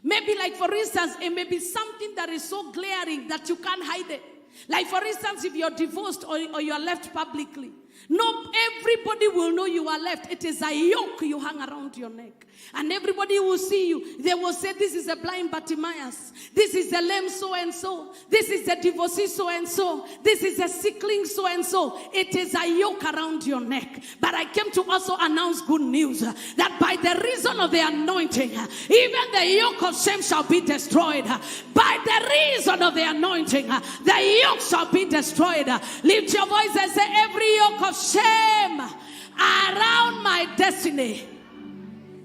Maybe like for instance, it may be something that is so glaring that you can't hide it. Like for instance, if you're divorced or you're left publicly. No, everybody will know you are left. It is a yoke you hang around your neck. And everybody will see you. They will say, this is a blind Bartimaeus. This is a lame so-and-so. This is a divorcee so-and-so. This is a sickling so-and-so. It is a yoke around your neck. But I came to also announce good news. That by the reason of the anointing, even the yoke of shame shall be destroyed. By the reason of the anointing, the yoke shall be destroyed. Lift your voice and say, every yoke of shame around my destiny,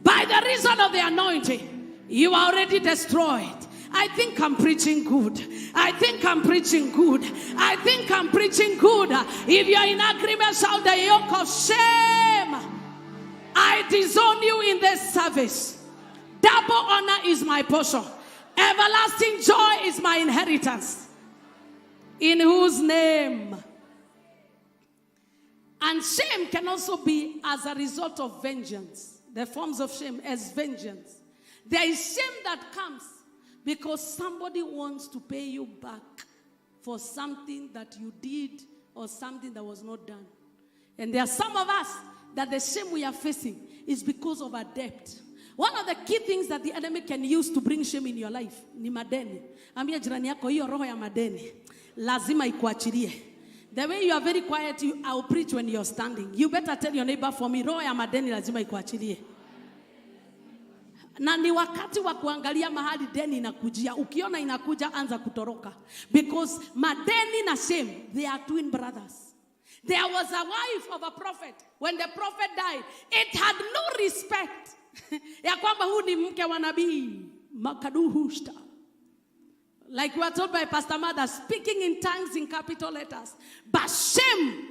by the reason of the anointing, you are already destroyed. I think I'm preaching good. I think I'm preaching good. I think I'm preaching good. If you're in agreement, shout the yoke of shame. I disown you in this service. Double honor is my portion. Everlasting joy is my inheritance. In whose name? And shame can also be as a result of vengeance. The forms of shame as vengeance. There is shame that comes because somebody wants to pay you back for something that you did or something that was not done. And there are some of us that the shame we are facing is because of our debt. One of the key things that the enemy can use to bring shame in your life ni madeni. Ambia jirani yako hiyo roho ya madeni lazima ikuachilie. The way you are very quiet, I'll preach when you're standing. You better tell your neighbor, for me, roho ya madeni lazima ikuachilie. Na ni wakati wa kuangalia mahali deni inakujia. Ukiona inakuja, anza kutoroka. Because madeni na shame, they are twin brothers. There was a wife of a prophet. When the prophet died, it had no respect. Ya kwamba huu ni mke wa nabii. Makaduhushta. Like we are told by Pastor Mother, speaking in tongues in capital letters. But shame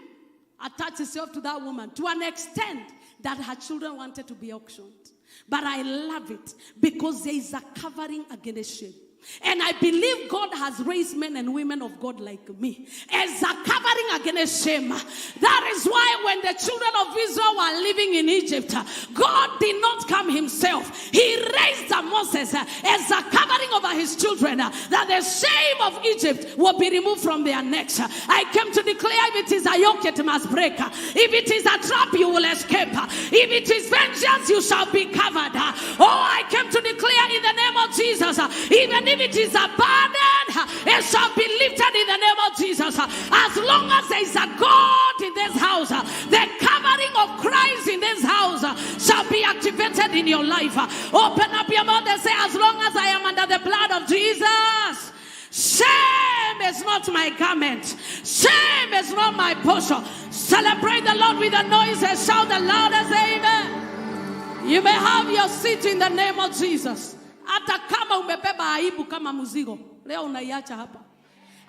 attached itself to that woman to an extent that her children wanted to be auctioned. But I love it because there is a covering against shame. And I believe God has raised men and women of God like me as a covering against shame. That is why when the children of Israel were living in Egypt, God did not come himself. He raised Moses as a covering over his children, that the shame of Egypt will be removed from their necks. I came to declare, if it is a yoke, it must break. If it is a trap, you will escape. If it is vengeance, you shall be covered. Oh, I came to declare in the name of Jesus, even if it is a burden, it shall be lifted in the name of Jesus. As long as there is a God in this house, the covering of Christ in this house shall be activated in your life. Open up your mouth and say, as long as I am under the blood of Jesus, shame is not my garment. Shame is not my portion. Celebrate the Lord with a noise and shout the loudest amen. You may have your seat in the name of Jesus. Hata kama umebeba aibu kama muzigo, leo unaiacha hapa.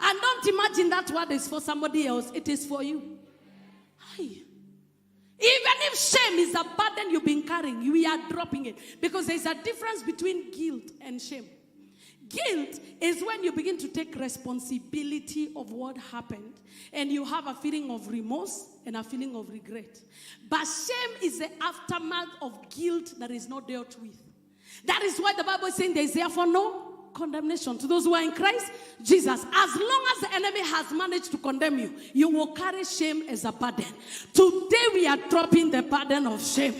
And don't imagine that word is for somebody else. It is for you. Even if shame is a burden you've been carrying, we are dropping it. Because there's a difference between guilt and shame. Guilt is when you begin to take responsibility of what happened. And you have a feeling of remorse and a feeling of regret. But shame is the aftermath of guilt that is not dealt with. That is why the Bible is saying there is therefore no condemnation to those who are in Christ Jesus. As long as the enemy has managed to condemn you, you will carry shame as a burden. Today we are dropping the burden of shame.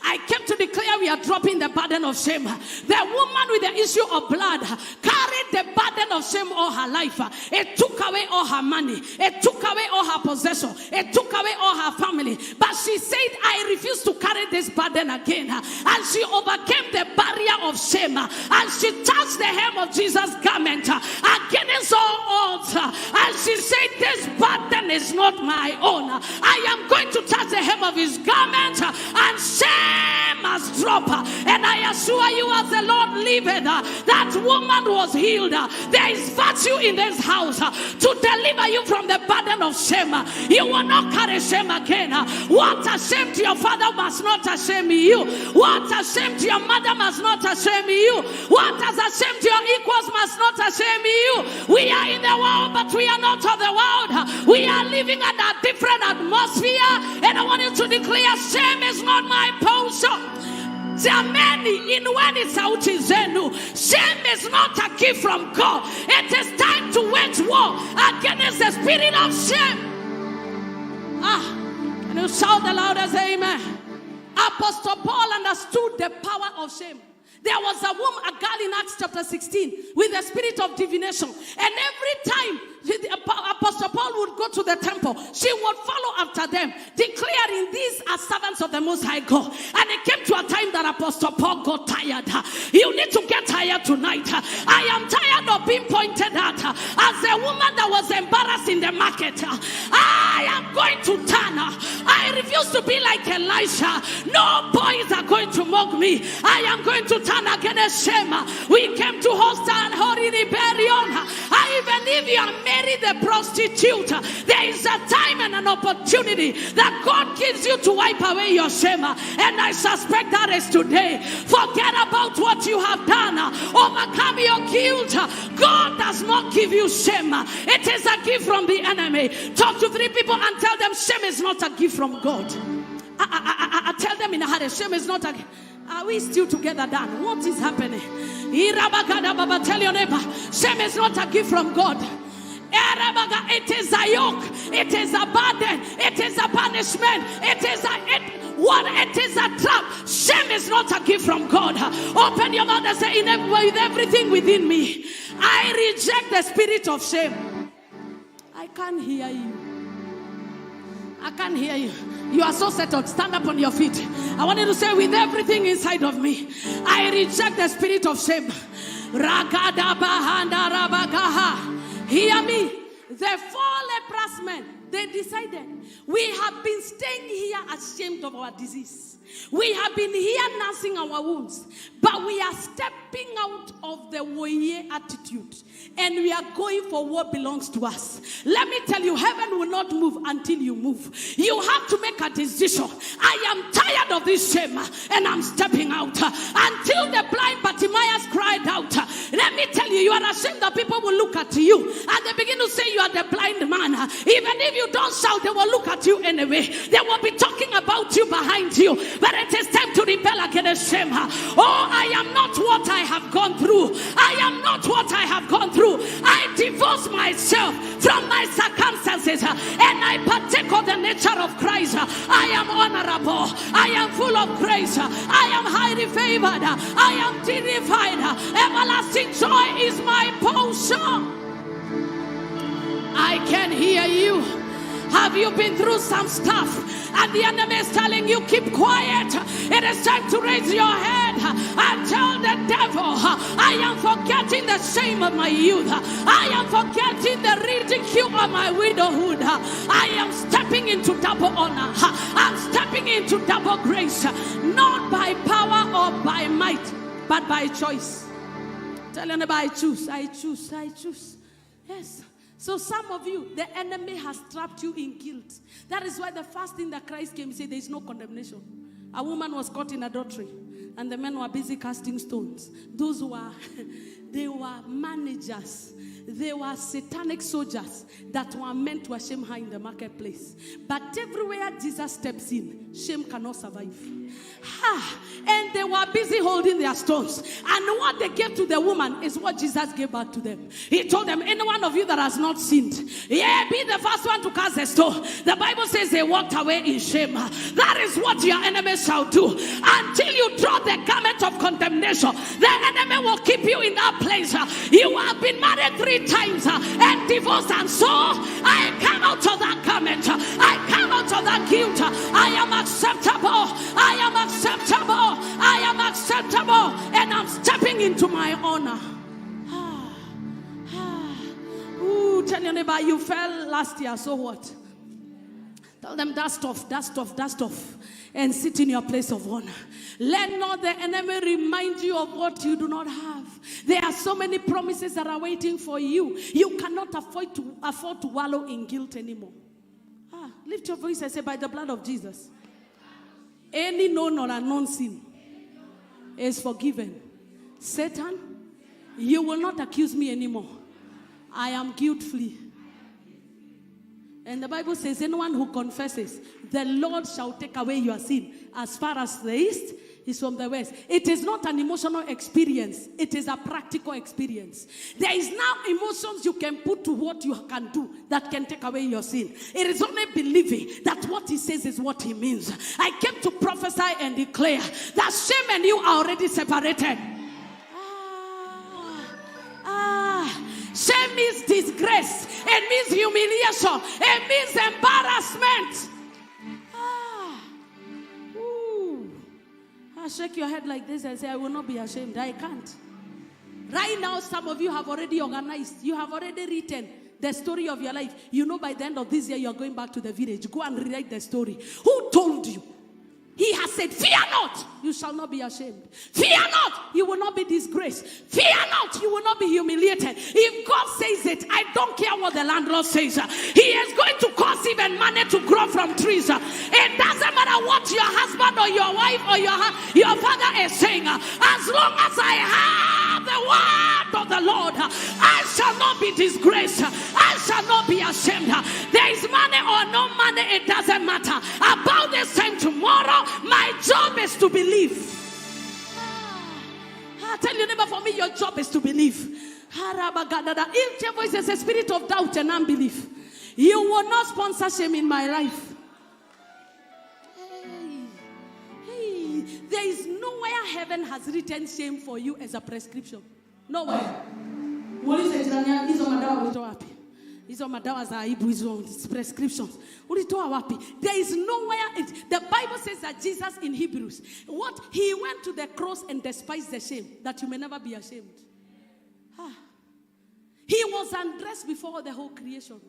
I came to declare we are dropping the burden of shame. The woman with the issue of blood carried the burden of shame all her life. It took away all her money. It took away all her possession. It took away all her family. But she said, I refuse to carry this burden again. And she overcame the barrier of shame. And she touched the hem of Jesus' garment against all odds. And she said, this burden is not my own. I am going to touch the hem of his garment, and shame must drop. And I assure you, as the Lord liveth, that woman was healed. There is virtue in this house to deliver you from the burden of shame. You will not carry shame again. What a shame to your father must not shame you. What a shame to your mother must not shame you. What has a shame to your equals must not shame you. We are in the world, but we are not of the world. We are living under a different atmosphere, and I want you to declare, shame is not my portion. Jamani, inueni sauti zenu. Shame is not a gift from God. It is time to wage war against the spirit of shame. Can you shout the loudest amen? Apostle Paul understood the power of shame. There was a woman, a girl in Acts chapter 16 with the spirit of divination. And every time Apostle Paul would go to the temple, she would follow after them, declaring, these are servants of the Most High God. And it came to a time that Apostle Paul got tired. You need to get tired tonight. I am tired of being pointed at as a woman that was embarrassed in the market. I am going to turn. I refuse to be like Elisha. No boys are going to mock me. I am going to turn against shame. We came to host and holy rebellion. Even if you are married a prostitute, there is a time and an opportunity that God gives you to wipe away your shame. And I suspect that is today. Forget about what you have done. Overcome your guilt. God does not give you shame. It is a gift from the enemy. Talk to 3 people and tell them shame is not a gift from God. I tell them in a hurry, shame is not a gift. Are we still together, Dan? What is happening? Tell your neighbor, shame is not a gift from God. It is a yoke. It is a burden. It is a punishment. It is a trap. Shame is not a gift from God. Open your mouth and say, with everything within me, I reject the spirit of shame. I can't hear you. I can't hear you. You are so settled. Stand up on your feet. I want you to say, with everything inside of me, I reject the spirit of shame. Hear me. The 4 leprous men, they decided, we have been staying here ashamed of our disease. We have been here nursing our wounds, but we are stepping out of the warrior attitude and we are going for what belongs to us. Let me tell you, heaven will not move until you move. You have to make a decision. I am tired of this shame and I'm stepping out. Until the blind Bartimaeus cried out, let me tell you, you are ashamed that people will look at you and they begin to say you are the blind man. Even if you don't shout, they will look at you anyway. They will be talking about you behind you. But it is time to rebel against shame. Oh, I am not what I have gone through. I am not what I have gone through. I divorce myself from my circumstances and I partake of the nature of Christ. I am honorable. I am full of grace. I am highly favored. I am dignified. Everlasting joy is my portion. I can hear you. Have you been through some stuff and the enemy is telling you keep quiet? It is time to raise your head and tell the devil, I am forgetting the shame of my youth. I am forgetting the ridicule of my widowhood. I am stepping into double honor. I'm stepping into double grace, not by power or by might, but by choice. Tell anybody, I choose, I choose, I choose. Yes. So some of you, the enemy has trapped you in guilt. That is why the first thing that Christ came said, there is no condemnation. A woman was caught in adultery, and the men were busy casting stones. Those were, they were managers. They were satanic soldiers that were meant to shame her in the marketplace. But everywhere Jesus steps in, shame cannot survive. And they were busy holding their stones. And what they gave to the woman is what Jesus gave back to them. He told them, any one of you that has not sinned, be the first one to cast a stone. The Bible says they walked away in shame. That is what your enemies shall do. Until you draw the garment of condemnation, the enemy will keep you in that place. You have been married 3 times and divorced, and so I come out of that garment. I come out of that guilt. I am acceptable. I am acceptable. I am acceptable, and I'm stepping into my honor. Tell your neighbor, you fell last year, so what? Tell them dust off, and sit in your place of honor. Let not the enemy remind you of what you do not have. There are so many promises that are waiting for you. You cannot afford to wallow in guilt anymore. Lift your voice and say, by the blood of Jesus, any known or unknown sin is forgiven. Satan, you will not accuse me anymore. I am guilt-free. And the Bible says, anyone who confesses, the Lord shall take away your sin as far as the east He's from the west. It is not an emotional experience. It is a practical experience. There is now emotions you can put to what you can do that can take away your sin. It is only believing that what he says is what he means. I came to prophesy and declare that shame and you are already separated. Shame means disgrace. It means humiliation. It means embarrassment. Shake your head like this and say, I will not be ashamed. I can't. Right now, some of you have already organized. You have already written the story of your life. You know by the end of this year, you are going back to the village. Go and rewrite the story. Who told you? He has said, fear not, you shall not be ashamed. Fear not, you will not be disgraced. Fear not, you will not be humiliated. If God says it, I don't care what the landlord says. He is going to cause even money to grow from trees. It doesn't matter what your husband or your wife or your father is saying. As long as I have the word of the Lord, I shall not be disgraced. I shall not be ashamed. There is money or no money, it doesn't matter. About this time tomorrow, my job is to believe. Tell your neighbor, for me, your job is to believe. If your voice is a spirit of doubt and unbelief, you will not sponsor shame in my life. Hey, there is nowhere heaven has written shame for you as a prescription. Nowhere. Hizo madawa za aibu, hizo prescriptions. Ulitoa wapi? There is nowhere. The Bible says that Jesus in Hebrews, what he went to the cross and despised the shame, that you may never be ashamed. He was undressed before the whole creation,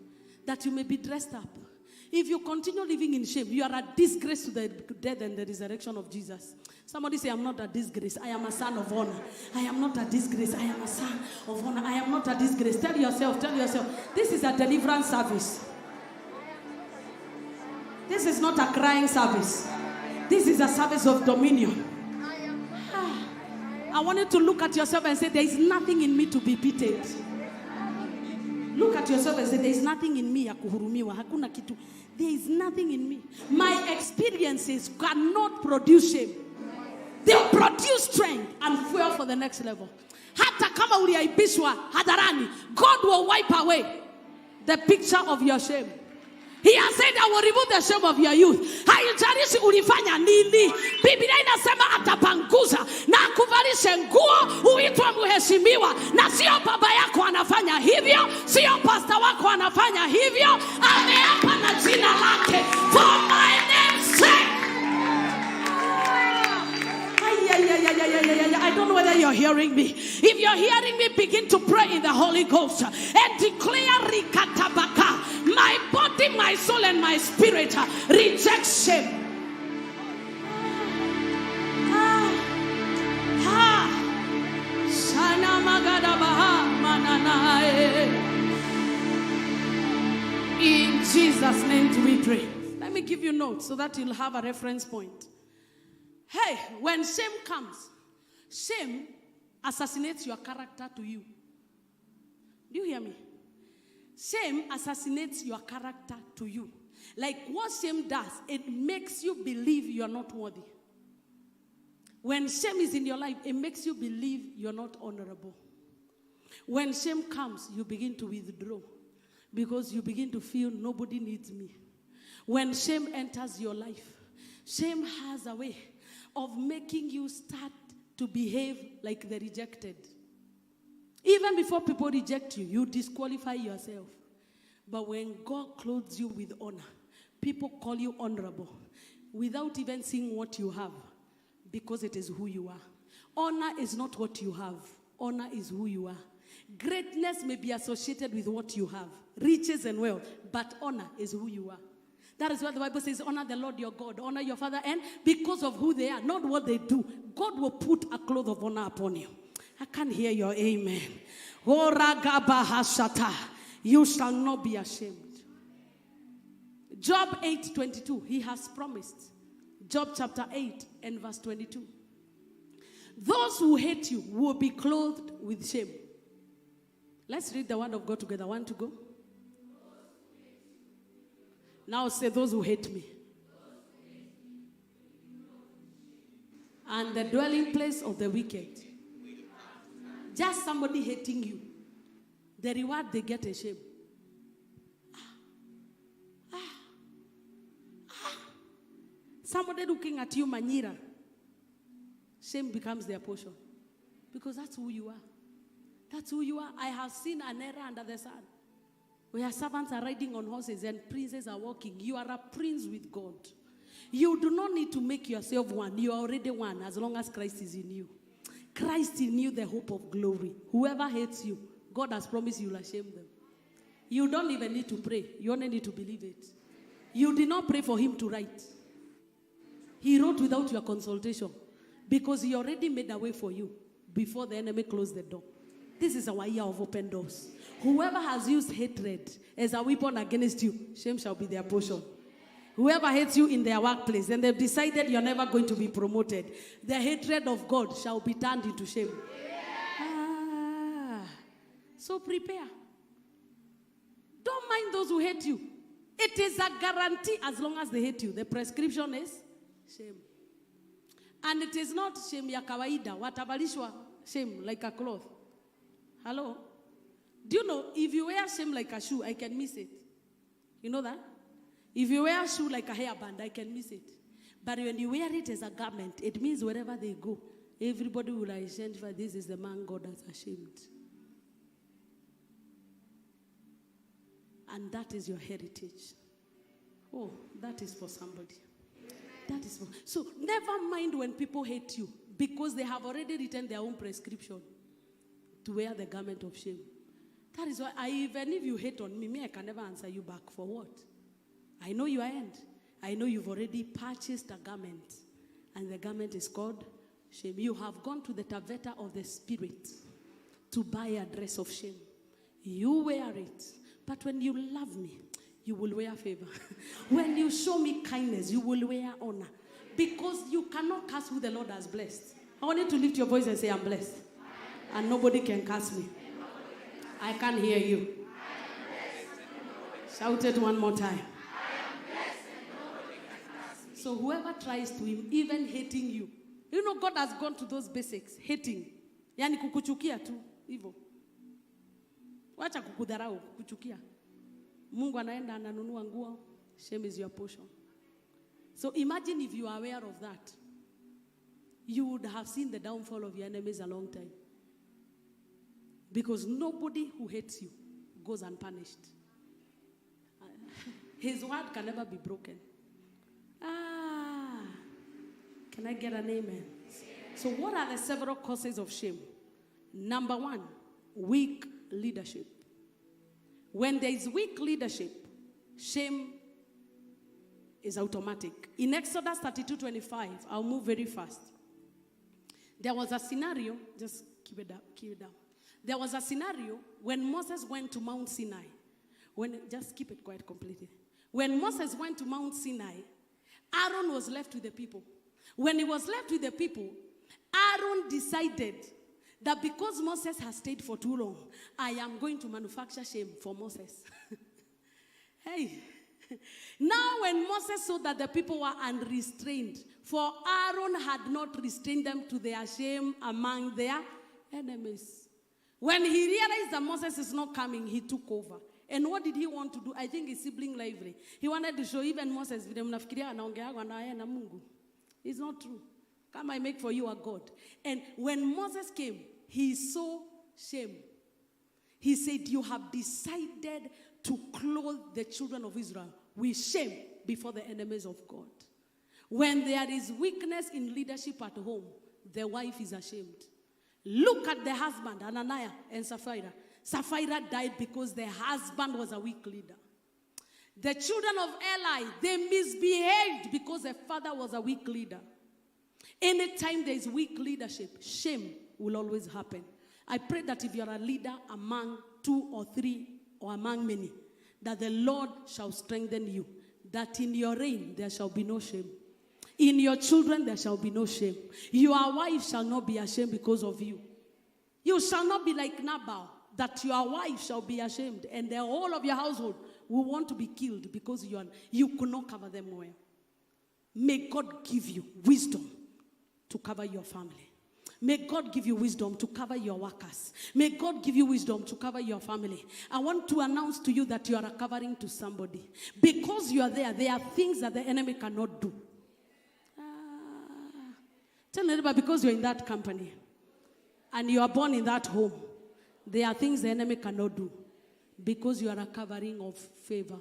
that you may be dressed up. If you continue living in shame, you are a disgrace to the death and the resurrection of Jesus. Somebody say, I'm not a disgrace. I am a son of honor. I am not a disgrace. I am a son of honor. I am not a disgrace. Tell yourself, this is a deliverance service. This is not a crying service. This is a service of dominion. I want you to look at yourself and say, there is nothing in me to be pitied. Look at yourself and say, there is nothing in me. There is nothing in me. My experiences cannot produce shame. They'll produce strength and fuel for the next level. Hata kama uliaibishwa hadharani, God will wipe away the picture of your shame. He has said, I will remove the shame of your youth. Haijalishi ulifanya nini. Biblia inasema atapanguza na akuvalishe nguo uitwe mheshimiwa. Na sio baba yako anafanya hivyo, sio pastor wako anafanya hivyo. Ameapa na jina lake. For my name's sake. I don't know whether you're hearing me. If you're hearing me, begin to pray in the Holy Ghost and declare Rikatabaka. My body, my soul, and my spirit reject shame. In Jesus' name we pray. Let me give you notes so that you'll have a reference point. Hey, when shame comes, shame assassinates your character to you. Do you hear me? Shame assassinates your character to you. Like what shame does, it makes you believe you're not worthy. When shame is in your life, it makes you believe you're not honorable. When shame comes, you begin to withdraw because you begin to feel nobody needs me. When shame enters your life, shame has a way of making you start to behave like the rejected. Even before people reject you, you disqualify yourself. But when God clothes you with honor, people call you honorable without even seeing what you have, because it is who you are. Honor is not what you have. Honor is who you are. Greatness may be associated with what you have, riches and wealth, but honor is who you are. That is what the Bible says, honor the Lord your God, honor your father, and because of who they are, not what they do, God will put a cloth of honor upon you. I can't hear your amen. You shall not be ashamed. Job 8:22, he has promised. Job chapter 8 and verse 22. Those who hate you will be clothed with shame. Let's read the word of God together. Want to go? Now say, those who hate me. and the dwelling place of the wicked. Just somebody hating you. The reward they get is shame. Somebody looking at you, Manira. Shame becomes their portion. Because that's who you are. That's who you are. I have seen an era under the sun, where servants are riding on horses and princes are walking. You are a prince with God. You do not need to make yourself one. You are already one as long as Christ is in you. Christ in you, the hope of glory. Whoever hates you, God has promised you will shame them. You don't even need to pray. You only need to believe it. You did not pray for him to write. He wrote without your consultation because he already made a way for you before the enemy closed the door. This is our year of open doors. Whoever has used hatred as a weapon against you, shame shall be their portion. Whoever hates you in their workplace and they've decided you're never going to be promoted, the hatred of God shall be turned into shame. So prepare. Don't mind those who hate you. It is a guarantee as long as they hate you. The prescription is shame. And it is not shame ya kawaida. Watabalishwa shame like a cloth. Hello? Do you know, if you wear shame like a shoe, I can miss it. You know that? If you wear a shoe like a hairband, I can miss it. But when you wear it as a garment, it means wherever they go, everybody will identify this is the man God has ashamed. And that is your heritage. Oh, that is for somebody. That is for. So never mind when people hate you, because they have already written their own prescription to wear the garment of shame. That is why even if you hate on me, I can never answer you back. For what? I know your end. I know you've already purchased a garment, and the garment is called shame. You have gone to the Taveta of the Spirit to buy a dress of shame. You wear it. But when you love me, you will wear favor. When you show me kindness, you will wear honor. Because you cannot curse who the Lord has blessed. I want you to lift your voice and say, I'm blessed. And nobody can curse me. I can't hear you. Shout it one more time. So whoever tries to, even hating you, you know God has gone to those basics. Hating. Yani kukuchukia tu. Hivyo. Wacha kukudharau, kukuchukia. Mungu anaenda ananunua nguo. Shame is your portion. So imagine if you are aware of that. You would have seen the downfall of your enemies a long time. Because nobody who hates you goes unpunished. His word can never be broken. Can I get an amen? So what are the several causes of shame? Number one, weak leadership. When there is weak leadership, shame is automatic. In Exodus 32:25, I'll move very fast. There was a scenario, just keep it down. There was a scenario when Moses went to Mount Sinai. Just keep it quiet completely. When Moses went to Mount Sinai, Aaron was left with the people. When he was left with the people, Aaron decided that because Moses has stayed for too long, I am going to manufacture shame for Moses. Hey. Now when Moses saw that the people were unrestrained, for Aaron had not restrained them to their shame among their enemies. When he realized that Moses is not coming, he took over. And what did he want to do? I think his sibling library. He wanted to show even Moses, it's not true. Come, I make for you a God. And when Moses came, he saw shame. He said, you have decided to clothe the children of Israel with shame before the enemies of God. When there is weakness in leadership at home, the wife is ashamed. Look at the husband, Ananias and Sapphira. Sapphira died because the husband was a weak leader. The children of Eli, they misbehaved because the father was a weak leader. Anytime there is weak leadership, shame will always happen. I pray that if you are a leader among 2 or 3 or among many, that the Lord shall strengthen you, that in your reign there shall be no shame. In your children there shall be no shame. Your wife shall not be ashamed because of you. You shall not be like Nabal, that your wife shall be ashamed, and the whole of your household will want to be killed because you could not cover them well. May God give you wisdom to cover your family. May God give you wisdom to cover your workers. May God give you wisdom to cover your family. I want to announce to you that you are a covering to somebody. Because you are there are things that the enemy cannot do. Tell anybody, because you're in that company and you are born in that home, there are things the enemy cannot do because you are a covering of favor.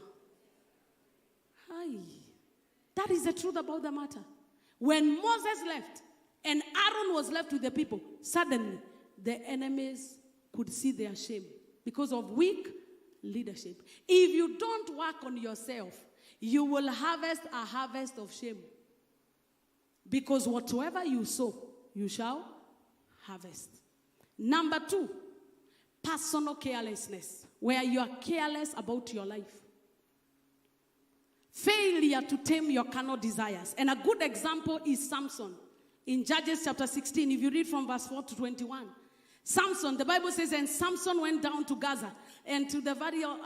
Hi. That is the truth about the matter. When Moses left and Aaron was left with the people, suddenly the enemies could see their shame because of weak leadership. If you don't work on yourself, you will harvest a harvest of shame. Because whatsoever you sow, you shall harvest. Number 2, personal carelessness, where you are careless about your life. Failure to tame your carnal desires. And a good example is Samson. In Judges chapter 16, if you read from verse 4 to 21. Samson, the Bible says, and Samson went down to Gaza. And to the valley of,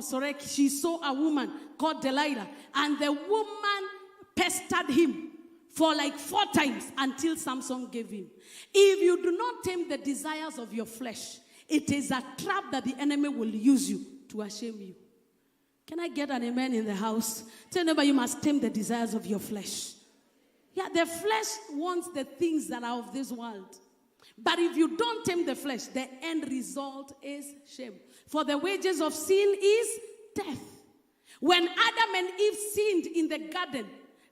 Sorek, she saw a woman called Delilah. And the woman pestered him for like 4 times until Samson gave in. If you do not tame the desires of your flesh, it is a trap that the enemy will use you to shame you. Can I get an amen in the house? Tell neighbor, you must tame the desires of your flesh. Yeah, the flesh wants the things that are of this world. But if you don't tame the flesh, the end result is shame. For the wages of sin is death. When Adam and Eve sinned in the garden,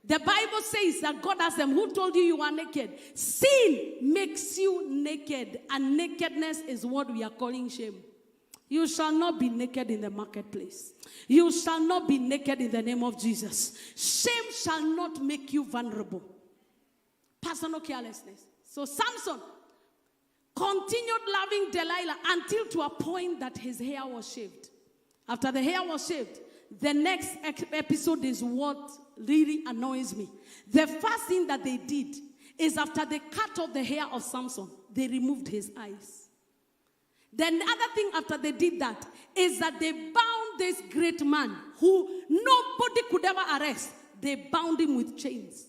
the Bible says that God asked them, who told you are naked? Sin makes you naked, and nakedness is what we are calling shame. You shall not be naked in the marketplace. You shall not be naked in the name of Jesus. Shame shall not make you vulnerable. Personal carelessness. So Samson continued loving Delilah until to a point that his hair was shaved. After the hair was shaved, the next episode is what really annoys me. The first thing that they did is after they cut off the hair of Samson, they removed his eyes. Then the other thing after they did that is that they bound this great man who nobody could ever arrest. They bound him with chains.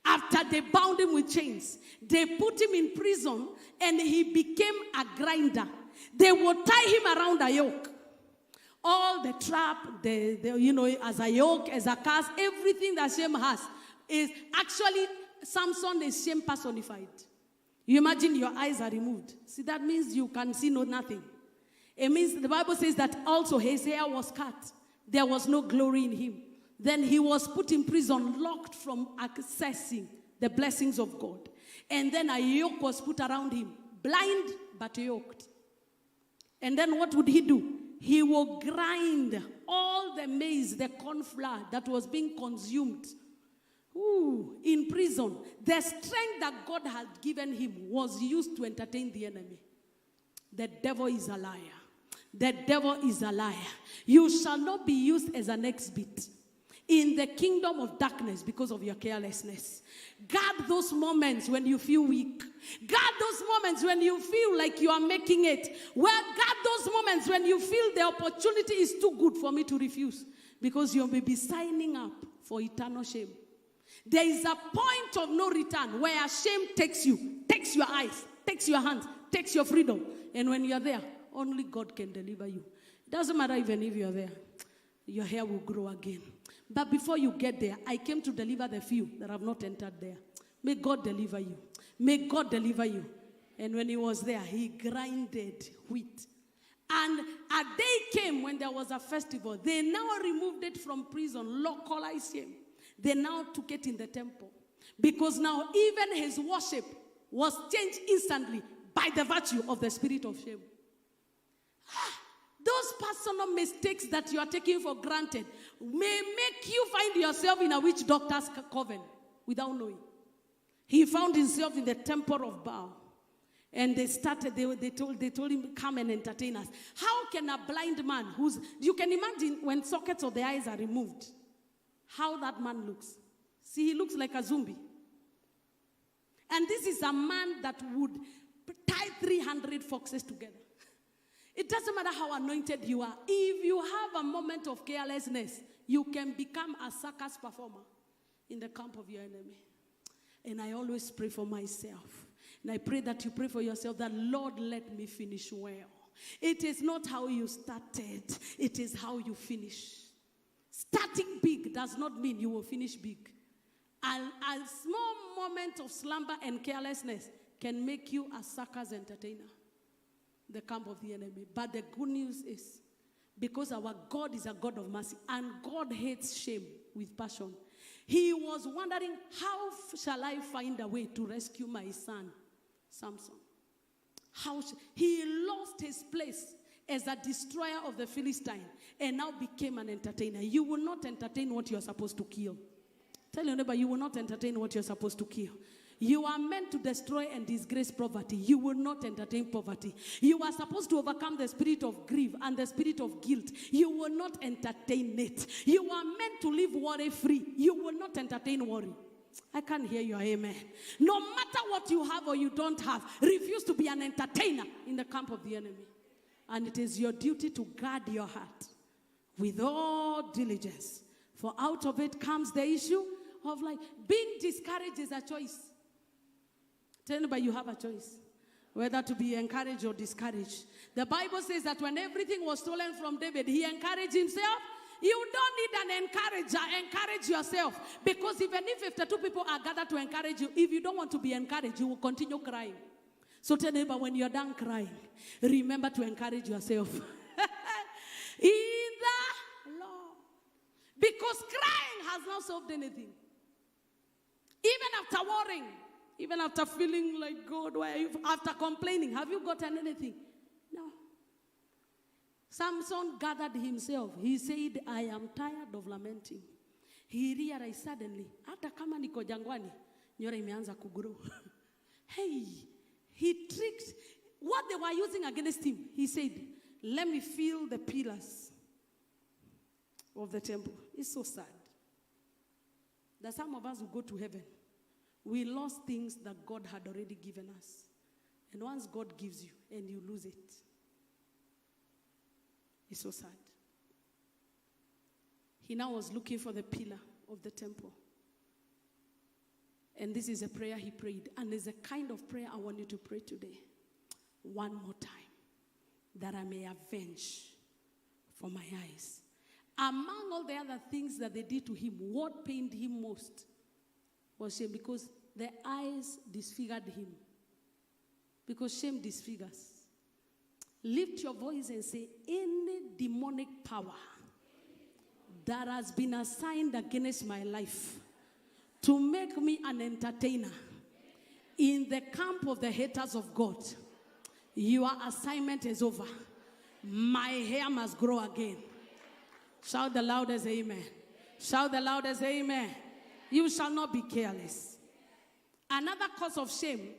After they bound him with chains, they put him in prison and he became a grinder. They would tie him around a yoke. All the trap, as a yoke, as a curse, everything that shame has is actually Samson is shame personified. You imagine your eyes are removed. See, that means you can see nothing. It means the Bible says that also his hair was cut. There was no glory in him. Then he was put in prison, locked from accessing the blessings of God. And then a yoke was put around him, blind but yoked. And then what would he do? He will grind all the maize, the corn flour that was being consumed in prison. The strength that God had given him was used to entertain the enemy. The devil is a liar. The devil is a liar. You shall not be used as an exhibit in the kingdom of darkness because of your carelessness. Guard those moments when you feel weak. Guard those moments when you feel like you are making it. Well, guard those moments when you feel the opportunity is too good for me to refuse, because you may be signing up for eternal shame. There is a point of no return where shame takes you, takes your eyes, takes your hands, takes your freedom. And when you are there, only God can deliver you. It doesn't matter even if you are there. Your hair will grow again. But before you get there, I came to deliver the few that have not entered there. May God deliver you. May God deliver you. And when he was there, he grinded wheat. And a day came when there was a festival. They now removed it from prison, localized him. They now took it in the temple. Because now even his worship was changed instantly by the virtue of the spirit of shame. Those personal mistakes that you are taking for granted may make you find yourself in a witch doctor's coven without knowing. He found himself in the temple of Baal. And they told him, come and entertain us. How can a blind man you can imagine when sockets of the eyes are removed, how that man looks. See, he looks like a zombie. And this is a man that would tie 300 foxes together. It doesn't matter how anointed you are. If you have a moment of carelessness, you can become a circus performer in the camp of your enemy. And I always pray for myself. And I pray that you pray for yourself, that Lord, let me finish well. It is not how you started, it is how you finish. Starting big does not mean you will finish big. And a small moment of slumber and carelessness can make you a circus entertainer, the camp of the enemy. But the good news is, because our God is a God of mercy, and God hates shame with passion, he was wondering, how shall I find a way to rescue my son, Samson? He lost his place as a destroyer of the Philistine and now became an entertainer. You will not entertain what you are supposed to kill. Tell your neighbor, you will not entertain what you are supposed to kill. You are meant to destroy and disgrace poverty. You will not entertain poverty. You are supposed to overcome the spirit of grief and the spirit of guilt. You will not entertain it. You are meant to live worry-free. You will not entertain worry. I can't hear your amen. No matter what you have or you don't have, refuse to be an entertainer in the camp of the enemy. And it is your duty to guard your heart with all diligence. For out of it comes the issue of life. Being discouraged is a choice. Tell anybody you have a choice, whether to be encouraged or discouraged. The Bible says that when everything was stolen from David, he encouraged himself. You don't need an encourager. Encourage yourself. Because even if 52 people are gathered to encourage you, if you don't want to be encouraged, you will continue crying. So tell neighbor, when you're done crying, remember to encourage yourself. In the Lord. Because crying has not solved anything. Even after worrying, even after feeling like, God, why are you? After complaining, have you gotten anything? No. Samson gathered himself. He said, I am tired of lamenting. He realized suddenly, hata kama niko jangwani, nyora imeanza kugrow. Hey, he tricked what they were using against him. He said, let me feel the pillars of the temple. It's so sad that some of us will go to heaven. We lost things that God had already given us. And once God gives you and you lose it, it's so sad. He now was looking for the pillar of the temple. And this is a prayer he prayed. And it's a kind of prayer I want you to pray today. One more time. That I may avenge for my eyes. Among all the other things that they did to him, what pained him most was shame, because the eyes disfigured him. Because shame disfigures. Lift your voice and say, any demonic power that has been assigned against my life to make me an entertainer in the camp of the haters of God, your assignment is over. My hair must grow again. Shout the loudest amen. Shout the loudest amen. You shall not be careless. Another cause of shame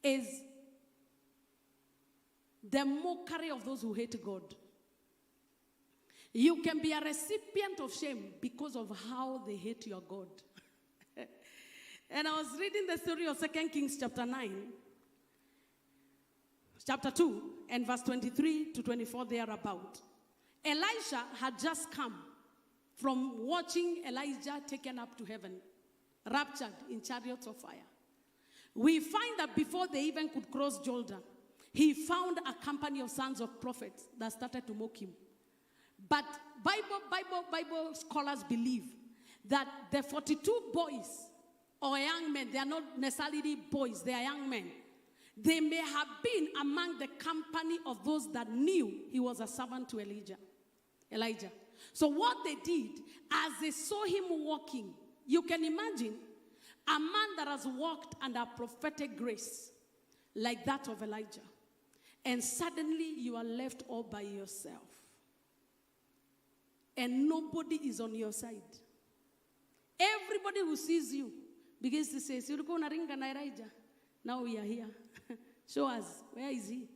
is the mockery of those who hate God. You can be a recipient of shame because of how they hate your God. And I was reading the story of 2 Kings chapter 9, chapter 2, and verse 23 to 24 thereabout. Elisha had just come from watching Elijah taken up to heaven, raptured in chariots of fire. We find that before they even could cross Jordan, he found a company of sons of prophets that started to mock him. But Bible scholars believe that the 42 boys or young men, they are not necessarily boys, they are young men. They may have been among the company of those that knew he was a servant to Elijah. So what they did, as they saw him walking, you can imagine a man that has walked under prophetic grace like that of Elijah. And suddenly you are left all by yourself. And nobody is on your side. Everybody who sees you begins to say, now we are here. Show us, where is he?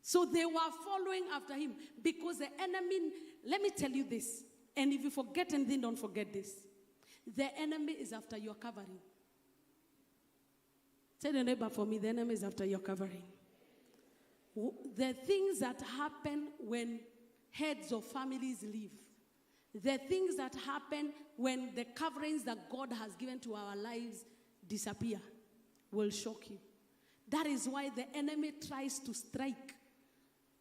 So they were following after him because the enemy, let me tell you this, and if you forget anything, don't forget this. The enemy is after your covering. Tell your neighbor, for me, the enemy is after your covering. The things that happen when heads of families leave, the things that happen when the coverings that God has given to our lives disappear will shock you. That is why the enemy tries to strike.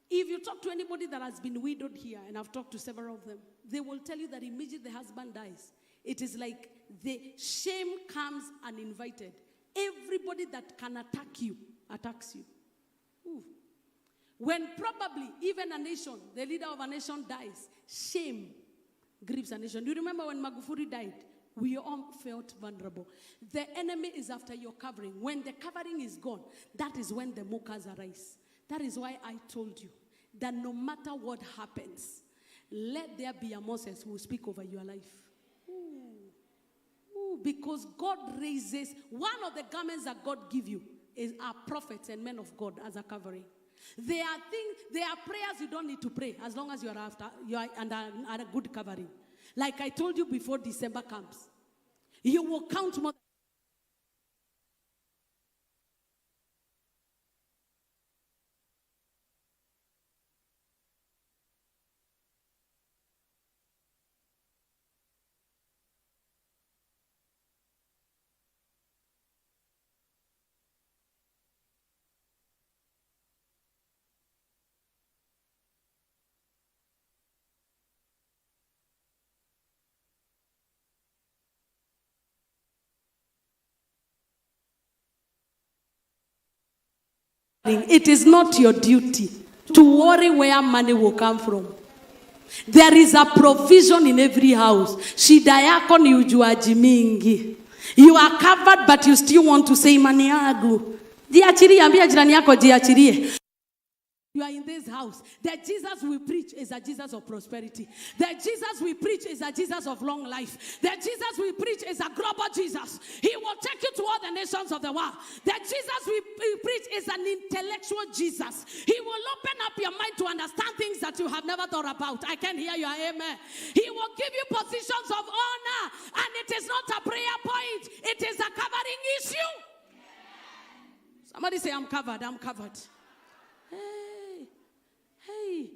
If you talk to anybody that has been widowed here, and I've talked to several of them, they will tell you that immediately the husband dies, it is like the shame comes uninvited. Everybody that can attack you, attacks you. Ooh. When probably even a nation, the leader of a nation dies, shame grieves a nation. Do you remember when Magufuli died? We all felt vulnerable. The enemy is after your covering. When the covering is gone, that is when the mockers arise. That is why I told you that no matter what happens, let there be a Moses who will speak over your life. Ooh, because God raises, one of the garments that God gives you is our prophets and men of God as a covering. There are prayers you don't need to pray as long as you are under a good covering. Like I told you before December comes, you will count more. It is not your duty to worry where money will come from. There is a provision in every house. Shida yako ni ujuaji mingi. You are covered but you still want to say mani yangu. Jiachirie, ambia jirani yako jiachirie. You are in this house. The Jesus we preach is a Jesus of prosperity. The Jesus we preach is a Jesus of long life. The Jesus we preach is a global Jesus. He will take you to all the nations of the world. The Jesus we preach is an intellectual Jesus. He will open up your mind to understand things that you have never thought about. I can hear your amen. He will give you positions of honor, and it is not a prayer point. It is a covering issue. Somebody say, I'm covered, I'm covered. Hey,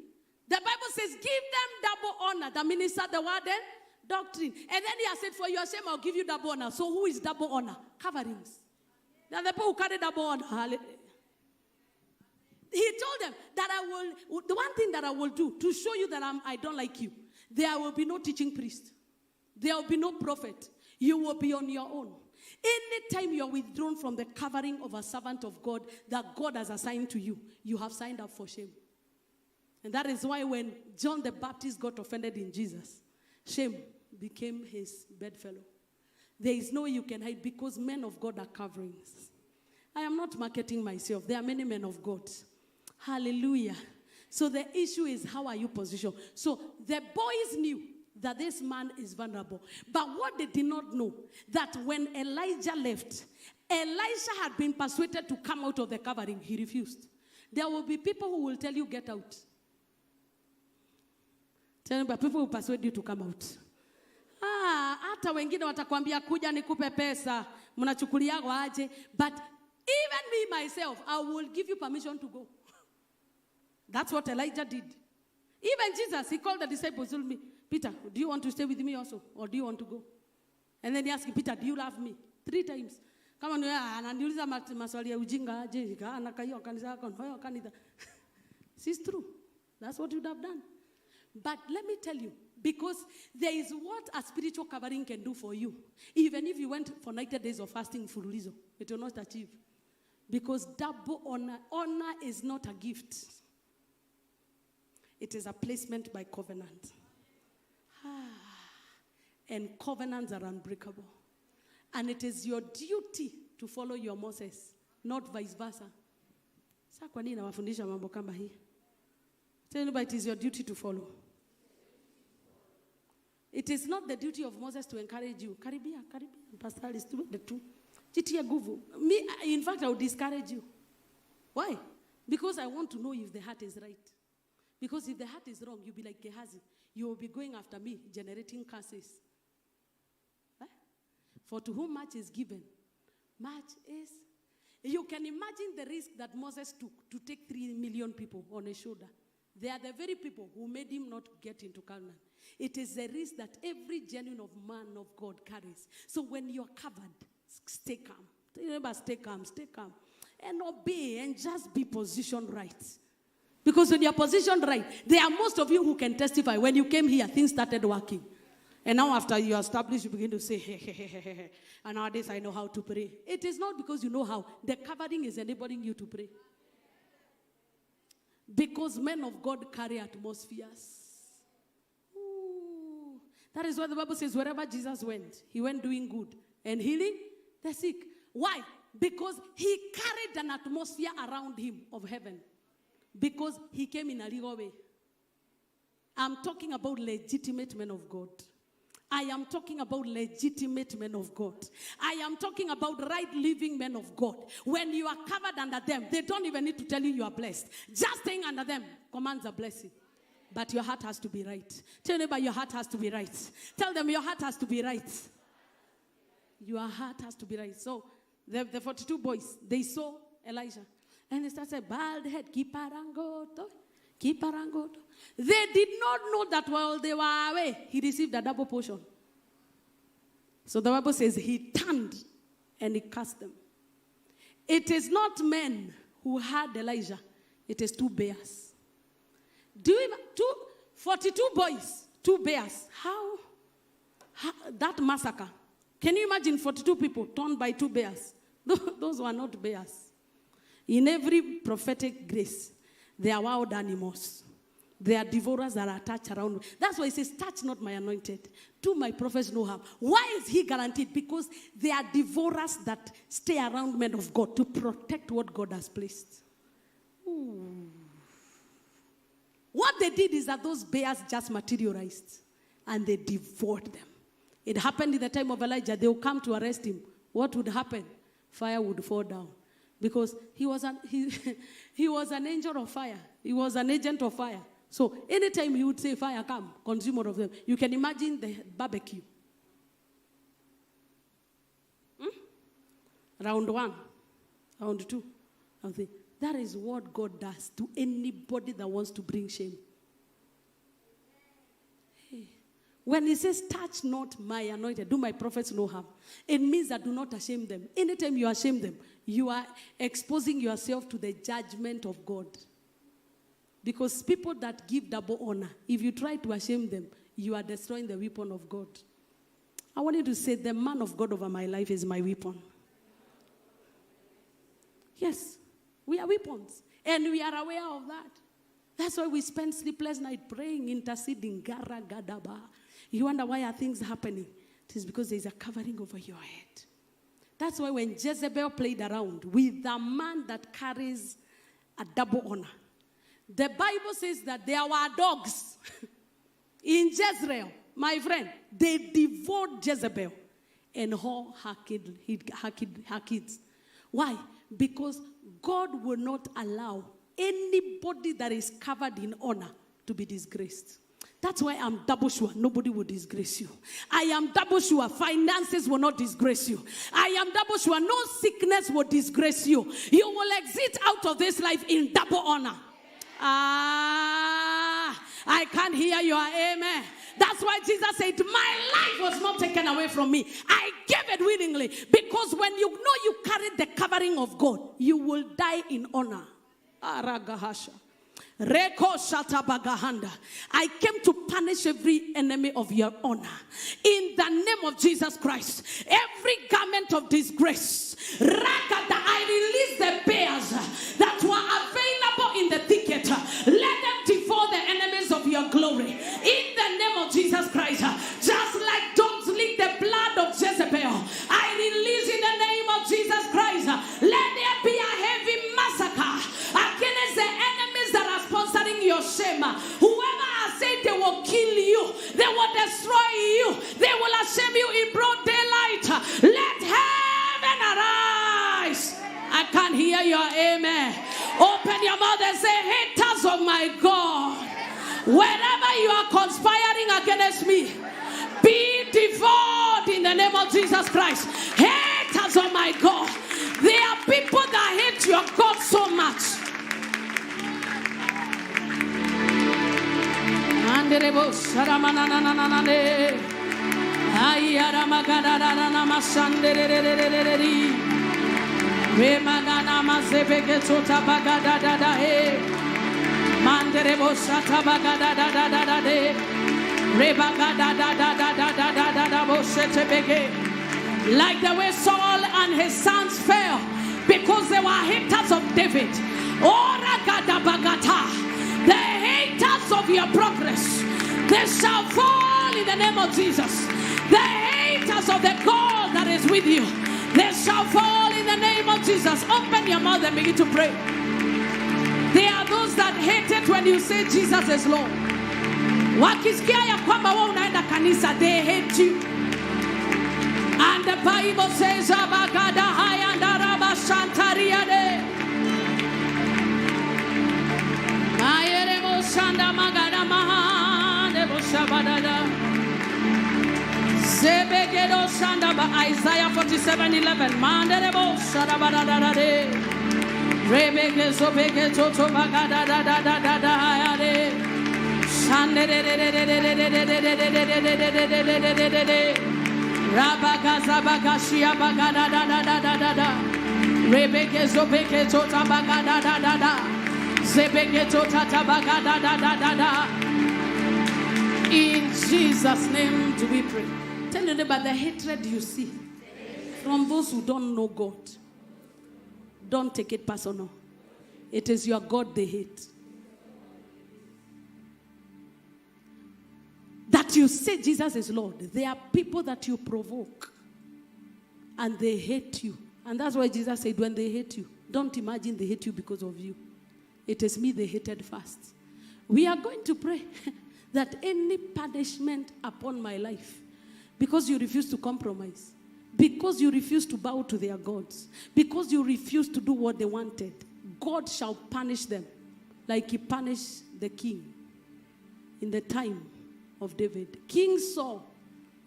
the Bible says, give them double honor. The minister, the warden, doctrine. And then he has said, for your shame, I'll give you double honor. So who is double honor? Coverings. Now the people who carry double honor. He told them that the one thing that I will do to show you that I don't like you, there will be no teaching priest. There will be no prophet. You will be on your own. Anytime you're withdrawn from the covering of a servant of God that God has assigned to you, you have signed up for shame. And that is why when John the Baptist got offended in Jesus, shame became his bedfellow. There is no way you can hide because men of God are coverings. I am not marketing myself. There are many men of God. Hallelujah. So the issue is, how are you positioned? So the boys knew that this man is vulnerable. But what they did not know, that when Elijah left, Elisha had been persuaded to come out of the covering. He refused. There will be people who will tell you, get out. But people will persuade you to come out. Hata wengine watakwambia kuja nikupe pesa, mnachukulia aje. But even me myself, I will give you permission to go. That's what Elijah did. Even Jesus, he called the disciples, told me, Peter, do you want to stay with me also? Or do you want to go? And then he asked Peter, do you love me? 3 times. Kama ndio ananiuliza maswali ya ujinga aje, anakaiyo kanisa yako, hayo kanisa. It's true. That's what you'd have done. But let me tell you, because there is what a spiritual covering can do for you. Even if you went for 90 days of fasting fululizo, it will not achieve. Because double honor is not a gift. It is a placement by covenant. And covenants are unbreakable. And it is your duty to follow your Moses, not vice versa. Sasa kwa nini nawafundisha mambo kama hii? Tell anybody it is your duty to follow. It is not the duty of Moses to encourage you. Caribbean, Pastor is doing the two. Me, in fact, I would discourage you. Why? Because I want to know if the heart is right. Because if the heart is wrong, you'll be like Gehazi. You will be going after me, generating curses. For to whom much is given, much is. You can imagine the risk that Moses took to take 3 million people on his shoulder. They are the very people who made him not get into Canaan. It is a risk that every genuine man of God carries. So when you're covered, Stay calm. Tell your neighbor, stay calm, stay calm. And obey and just be positioned right. Because when you're positioned right, there are most of you who can testify. When you came here, things started working. And now after you are established, you begin to say, hey. And nowadays I know how to pray. It is not because you know how. The covering is enabling you to pray. Because men of God carry atmospheres. Ooh. That is why the Bible says wherever Jesus went, he went doing good and healing the sick. Why? Because he carried an atmosphere around him of heaven. Because he came in a legal way. I'm talking about legitimate men of God. I am talking about legitimate men of God. I am talking about right living men of God. When you are covered under them, they don't even need to tell you are blessed. Just staying under them commands a blessing. But your heart has to be right. Tell your neighbor, your heart has to be right. Tell them your heart has to be right. Your heart has to be right. So the 42 boys, they saw Elijah. And they started, bald head, kiparangoto. They did not know that while they were away, he received a double portion. So the Bible says he turned and he cast them. It is not men who had Elijah. It is 2 bears. 42 boys, 2 bears. How that massacre. Can you imagine 42 people torn by 2 bears? Those were not bears. In every prophetic grace, they are wild animals. They are devourers that are attached around me. That's why it says, touch not my anointed. Do my prophets no harm. Why is he guaranteed? Because they are devourers that stay around men of God to protect what God has placed. Ooh. What they did is that those bears just materialized and they devoured them. It happened in the time of Elijah. They would come to arrest him. What would happen? Fire would fall down. Because he was an angel of fire. He was an agent of fire. So anytime he would say, fire, come, consume all of them. You can imagine the barbecue. Round 1, round 2. That is what God does to anybody that wants to bring shame. When he says, touch not my anointed, do my prophets no harm, it means that do not shame them. Anytime you shame them, you are exposing yourself to the judgment of God. Because people that give double honor, if you try to shame them, you are destroying the weapon of God. I want you to say, the man of God over my life is my weapon. Yes, we are weapons. And we are aware of that. That's why we spend sleepless night praying, interceding. Gara gadaba. You wonder why are things happening? It is because there is a covering over your head. That's why when Jezebel played around with the man that carries a double honor, the Bible says that there were dogs in Jezreel. My friend, they devoured Jezebel and all her kids. Why? Because God will not allow anybody that is covered in honor to be disgraced. That's why I'm double sure nobody will disgrace you. I am double sure finances will not disgrace you. I am double sure no sickness will disgrace you. You will exit out of this life in double honor. I can't hear your amen. That's why Jesus said, my life was not taken away from me. I gave it willingly. Because when you know you carry the covering of God, you will die in honor. Aragahasha. I came to punish every enemy of your honor. In the name of Jesus Christ, every garment of disgrace, I release the bears that were available in the thicket. Let them devour the enemies of your glory. In the name of Jesus Christ, just like dogs lick the blood of Jezebel, I release in the name of Jesus Christ, let there be a heavy massacre against the enemies that are sponsoring your shame. Whoever has said they will kill you, they will destroy you, they will shame you in broad daylight, let heaven arise. I can't hear your amen. Open your mouth and say, haters of my God, wherever you are conspiring against me, be devoured in the name of Jesus Christ. Haters of my God, there are people that hate your God so much. Ayara magadara namashanderererereri. Remagana mazebeke tota bagada da da he. Manderebo shata bagada da da da da de. Rebagada da da da da da da da da boshete bege. Like the way Saul and his sons fell because they were haters of David. Ora gada bagata. The haters of your progress, they shall fall in the name of Jesus. The haters of the God that is with you, they shall fall in the name of Jesus. Open your mouth and begin to pray. There are those that hate it when you say Jesus is Lord. Wakisikia ya kwamba wewe unaenda kanisa, they hate you. And the Bible says abagada hayanda raba shantariade. Ayeremo shanda magada mahande boshabadada. Sebegedo shanda ba Isaiah 47:11. Manderebo shadabadada de. Rebeke sobeke toto magada da da da da da ayade. Shande de de de de de de de de de de de. Rabagaza bagashia bagada da da da da da da. Rebeke sobeke tota bagada da da da. Sebeke tota bagada da da da da. In Jesus' name do we pray. Tell you about the hatred you see from those who don't know God. Don't take it personal. It is your God they hate. That you say Jesus is Lord. There are people that you provoke and they hate you. And that's why Jesus said when they hate you, don't imagine they hate you because of you. It is me they hated first. We are going to pray that any punishment upon my life, because you refuse to compromise, because you refuse to bow to their gods, because you refuse to do what they wanted, God shall punish them like he punished the king in the time of David. King Saul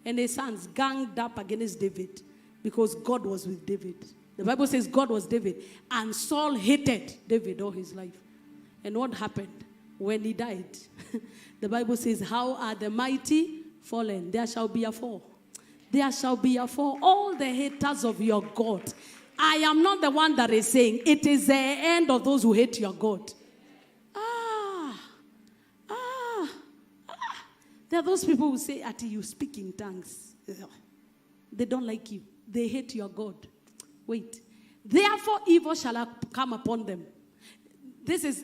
and his sons ganged up against David because God was with David. The Bible says God was David, and Saul hated David all his life. And what happened when he died? The Bible says, how are the mighty fallen? There shall be a fall. There shall be a fall. All the haters of your God. I am not the one that is saying it is the end of those who hate your God. There are those people who say, Ati, you speak in tongues. They don't like you. They hate your God. Wait. Therefore, evil shall come upon them. This is,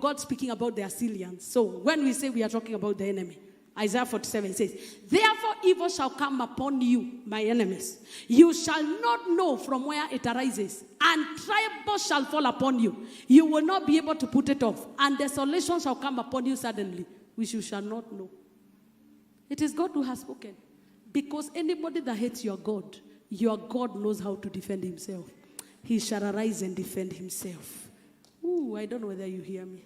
God speaking about the Assyrians. So when we say we are talking about the enemy, Isaiah 47 says, therefore evil shall come upon you, my enemies. You shall not know from where it arises, and trouble shall fall upon you. You will not be able to put it off, and desolation shall come upon you suddenly, which you shall not know. It is God who has spoken. Because anybody that hates your God knows how to defend himself. He shall arise and defend himself. Ooh, I don't know whether you hear me.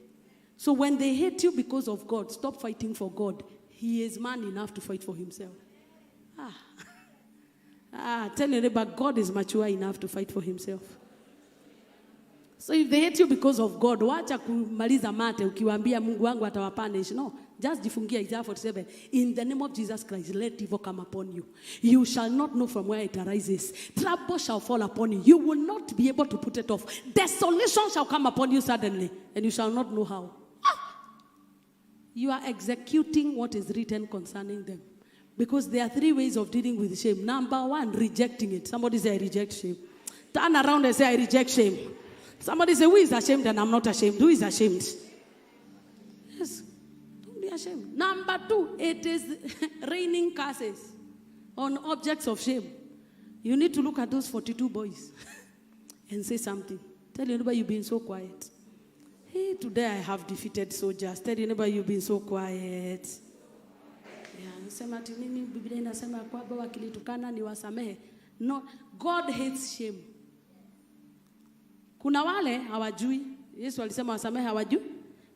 So when they hate you because of God, stop fighting for God. He is man enough to fight for himself. Tell your neighbor, God is mature enough to fight for himself. So if they hate you because of God, wacha kumaliza mate ukiwaambia Mungu wangu atawapunish. No, just jifungia Isaiah 47. In the name of Jesus Christ, let evil come upon you. You shall not know from where it arises. Trouble shall fall upon you. You will not be able to put it off. Desolation shall come upon you suddenly, and you shall not know how. You are executing what is written concerning them. Because there are 3 ways of dealing with shame. Number 1, rejecting it. Somebody say, I reject shame. Turn around and say, I reject shame. Somebody say, who is ashamed and I'm not ashamed? Who is ashamed? Yes. Don't be ashamed. Number 2, it is raining curses on objects of shame. You need to look at those 42 boys and say something. Tell your neighbor, you've been so quiet. Hey, today I have defeated soldiers. Tell your neighbor, you've been so quiet. No, God hates shame. Kuna wale hawajui. Yesu alisema wasamehe hawajui.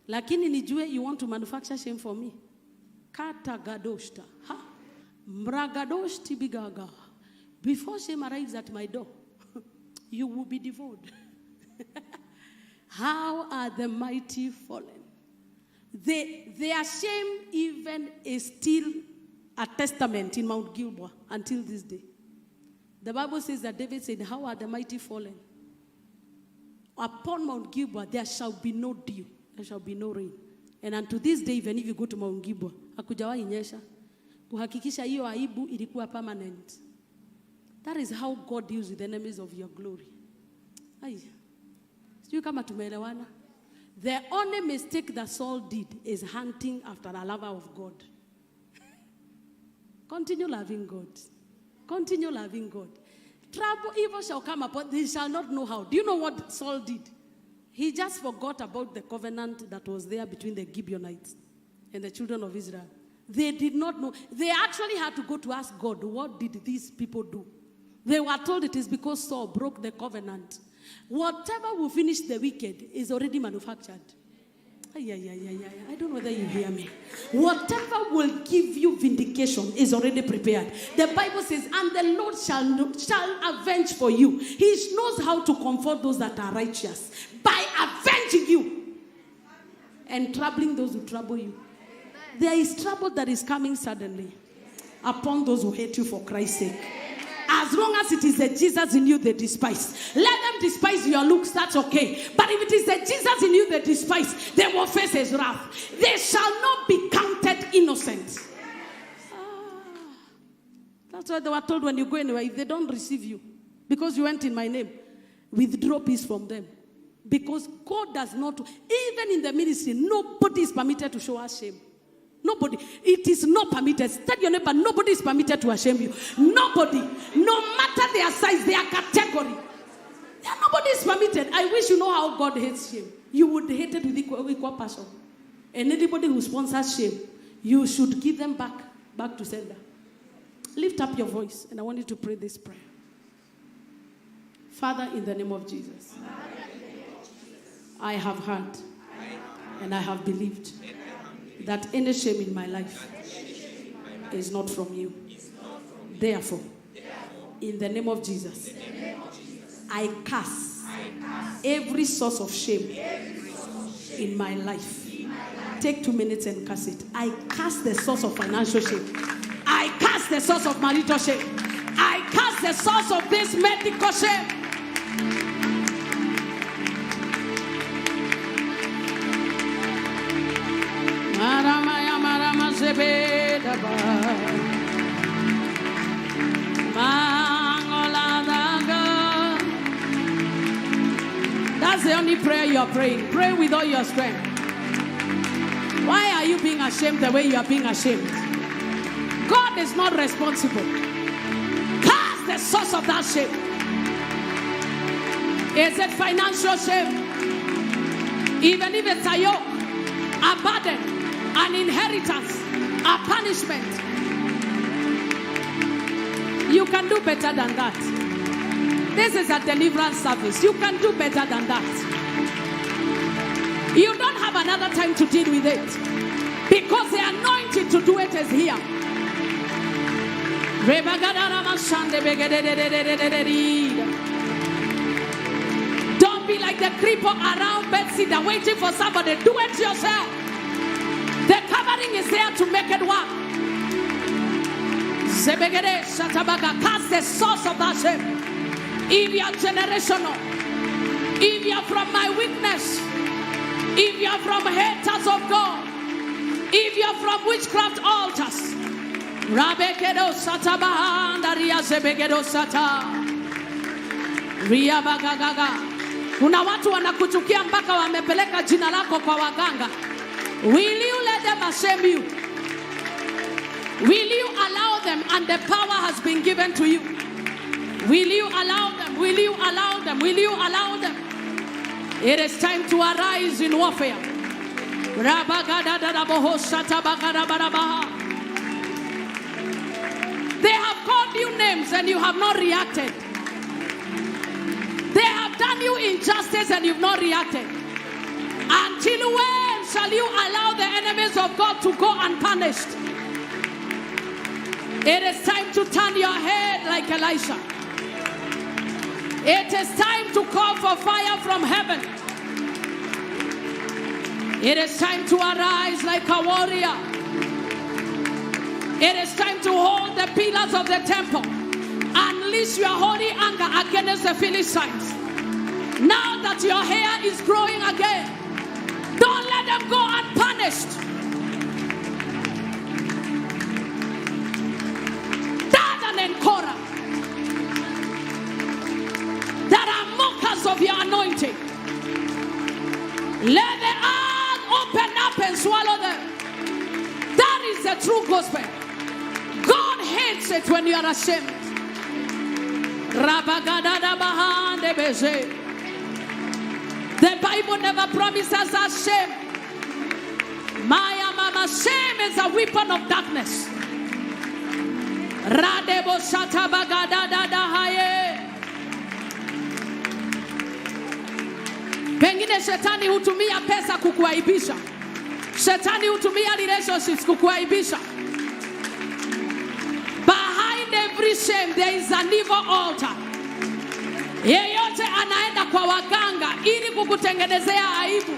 Lakini nijue you want to manufacture shame for me. Kata gadoshta. Mragadoshti bigaga. Before shame arrives at my door, you will be devoured. How are the mighty fallen? Their shame even is still a testament in Mount Gilboa until this day. The Bible says that David said, how are the mighty fallen? Upon Mount Gilboa, there shall be no dew. There shall be no rain. And unto this day, even if you go to Mount Gilboa, hakujawahi nyesha. Kuhakikisha hiyo aibu ilikuwa permanent. That is how God deals with the enemies of your glory. Sijui kama tumeelewana. The only mistake that Saul did is hunting after a lover of God. Continue loving God. Continue loving God. Trouble, evil shall come upon, they shall not know how. Do you know what Saul did? He just forgot about the covenant that was there between the Gibeonites and the children of Israel. They did not know. They actually had to go to ask God, what did these people do? They were told it is because Saul broke the covenant. Whatever will finish the wicked is already manufactured. I don't know whether you hear me. Whatever will give you vindication is already prepared. The Bible says, and the Lord shall avenge for you. He knows how to comfort those that are righteous by avenging you and troubling those who trouble you. There is trouble that is coming suddenly upon those who hate you for Christ's sake. As long as it is the Jesus in you they despise. Let them despise your looks, that's okay. But if it is the Jesus in you they despise, they will face his wrath. They shall not be counted innocent. That's why they were told when you go anywhere, if they don't receive you, because you went in my name, withdraw peace from them. Because God does not, even in the ministry, nobody is permitted to show us shame. Nobody. It is not permitted. Tell your neighbor, nobody is permitted to shame you. Nobody. No matter their size, their category. Nobody is permitted. I wish you know how God hates shame. You would hate it with equal passion. And anybody who sponsors shame, you should give them back to sender. Lift up your voice, and I want you to pray this prayer. Father, in the name of Jesus, I have heard and I have believed that any shame in my life is not from you. Therefore, in the name of Jesus, I cast every source of shame in my life. Take 2 minutes and cast it. I cast the source of financial shame. I cast the source of marital shame. I cast the source of this medical shame. That's the only prayer you are praying. Pray with all your strength. Why are you being ashamed the way you are being ashamed? God is not responsible. Cast the source of that shame. Is it financial shame? Even if it's a yoke, a burden, an inheritance, a punishment. You can do better than that. This is a deliverance service. You can do better than that. You don't have another time to deal with it, because the anointing to do it is here. Don't be like the cripple around Bethesda waiting for somebody. Do it yourself. The covering is there to make it work. Cast the source of that shame. If you are generational, if you are from my weakness, if you are from haters of God, if you are from witchcraft altars, Rabekedo Satabahanda Riazebegedo Sata Ria Bagagaga. Kuna watu wanakuchukia mpaka wamepeleka jina lako kwa waganga. Will you let them shame you? Will you allow them? And the power has been given to you. Will you allow them? Will you allow them? Will you allow them? It is time to arise in warfare. They have called you names and you have not reacted. They have done you injustice and you've not reacted. Until when shall you allow the enemies of God to go unpunished? It is time to turn your head like Elisha. It is time to call for fire from heaven. It is time to arise like a warrior. It is time to hold the pillars of the temple. Unleash your holy anger against the Philistines. Now that your hair is growing again, don't let them go unpunished. Dathan and Korah, that are mockers of your anointing, let the earth open up and swallow them. That is the true gospel. God hates it when you are ashamed. The Bible never promises us shame. Maya mama, shame is a weapon of darkness. Radebo shata bagadada haye. Pengine shetani hutumia pesa kukuaibisha. Shetani hutumia relationships kukuaibisha. Behind every shame there is an evil altar. Yeyote anaenda kwa waganga ili kukutengenezea aibu.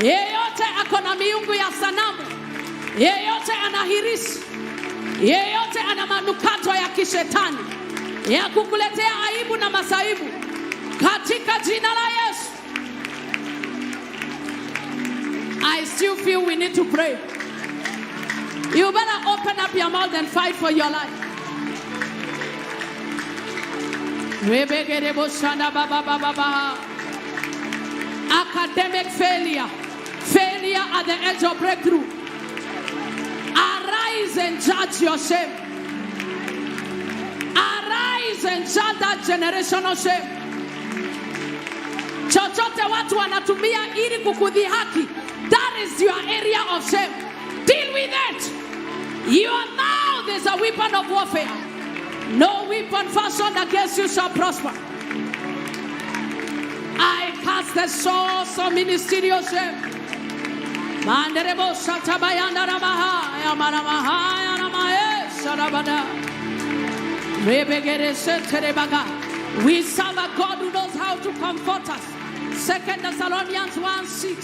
Yeyote akona miungu ya sanamu. Yeyote anahirisi. Yeyote ana manukato ya kishetani ya kukuletea aibu na masaibu. Katika jina la Yesu. I still feel we need to pray. You better open up your mouth and fight for your life. Academic failure. Failure at the edge of breakthrough. Arise and judge your shame. Arise and judge that generational shame. Chochote watu wanatumia ili kukudhihaki, that is your area of shame. Deal with it. Your mouth is a weapon of warfare. No weapon fashioned against you shall prosper. I cast the source of ministerial shame. Manderebo shatabayanda ramaha yamaramaha yanamae sharabada. Rebegere seterebaga. We serve a God who knows how to comfort us. 2 Thessalonians 1:6.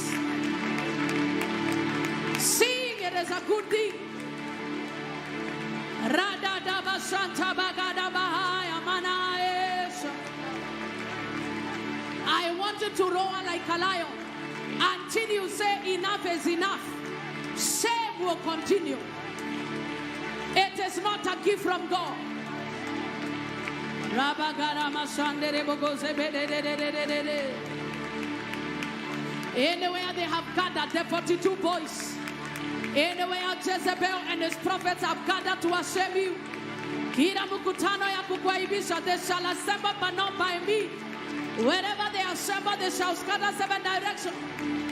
Sing, it is a good thing. I want you to roar like a lion until you say enough is enough. Shame will continue. It is not a gift from God. Anywhere they have gathered, the 42 boys. Anywhere Jezebel and his prophets have gathered to shame you. Kila mkutano ya kukuaibisha, they shall assemble but not by me. Wherever they assemble, they shall scatter 7 directions.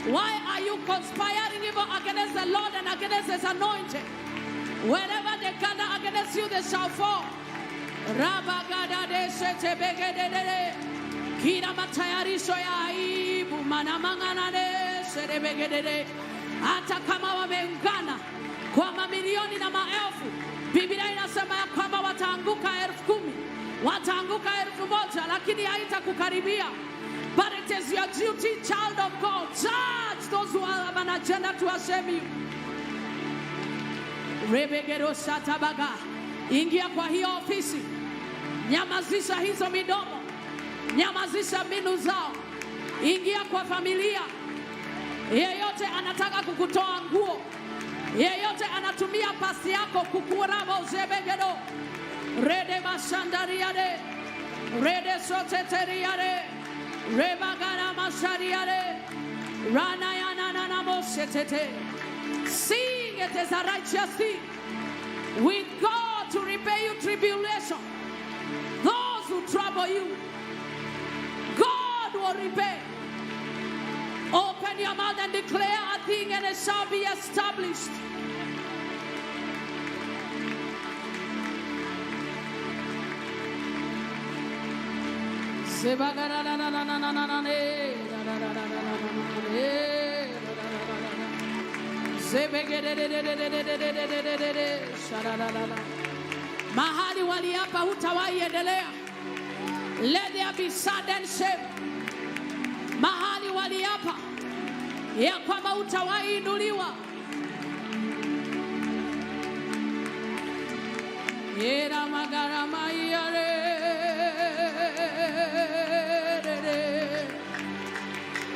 Why are you conspiring evil against the Lord and against his anointed? Wherever they gather against you, they shall fall. Rabagada de sete begedede. Kila matayarisho ya aibu manamangana de sete begedede. Hata kama wameungana kwa mamilioni na maelfu, Biblia inasema ya kwamba wataanguka 10,000, wataanguka 1,000, lakini haitakukaribia. But it is your duty, child of God, judge those who have an agenda to shame you. Rebegero shatabaga. Ingia kwa hiyo ofisi. Nyamazisha hizo midomo. Nyamazisha mbinu zao. Ingia kwa familia. Yeyote anataka kukutoa nguo. Yeyote anatumia pasi yako kukuraba uzebegedo. Rede masandariade. Rede soteteriade. Rebagara masariade. Rana yana na mosetete. Seeing it as a righteous thing. With God to repay you tribulation. Those who trouble you, God will repay. Open your mouth and declare a thing and it shall be established. Mahali waliapa hutawahi endelea. Let there be sudden shame. Mahali waliapa ya kwamba hutawahi inuliwa. Yera magara mayare.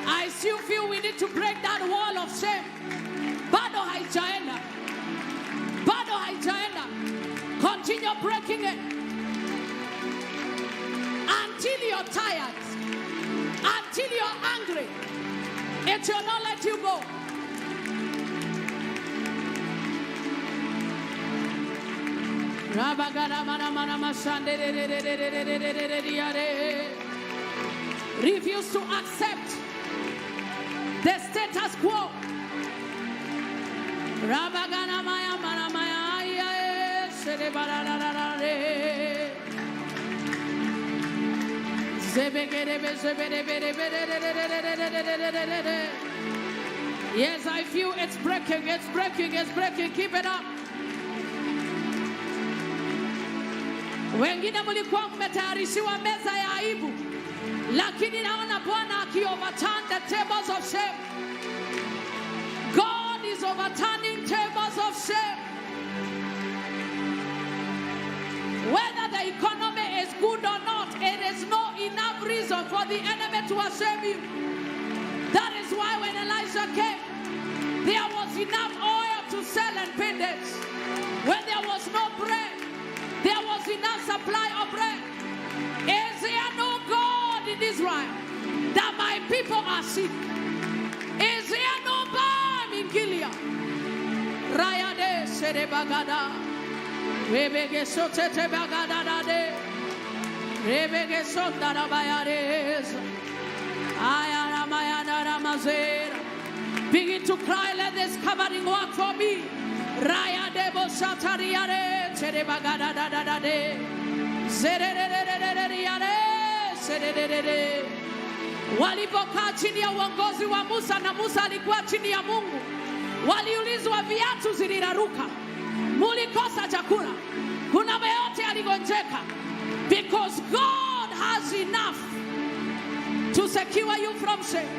I still feel we need to break that wall of shame. Bado haijaenda. Bado haijaenda. Continue breaking it. Until you're tired. Until you're angry. It will not let you go. Refuse to accept the status quo. Yes, I feel it's breaking, it's breaking, it's breaking. Keep it up. Wengine mlikuwa mmetayarishiwa meza ya aibu, lakini naona Bwana aki-overturn the tables of shame. God is overturning tables of shame. Whether the economy is good or not, it is no enough reason for the enemy to shame you. That is why when Elijah came, there was enough oil to sell and pay debts. When there was no bread, there was enough supply of bread. Is there no God in Israel that my people are sick? Is there no balm in Gilead? Rayade Serebagada. Rebege Sotete Bagada de. Rebege Sondara Bayares. Ayana Mayana Ramazera. Begin to cry, let this covering work for me. Raya debo satariare, Serebagada da da da de. Zerererererere, zerererere. Walipokaa chini ya uongozi wa Musa na Musa alikuwa chini ya Mungu, waliulizwa viatu ziliraruka, mulikosa chakula, kuna yote aligonjeka, because God has enough to secure you from shame.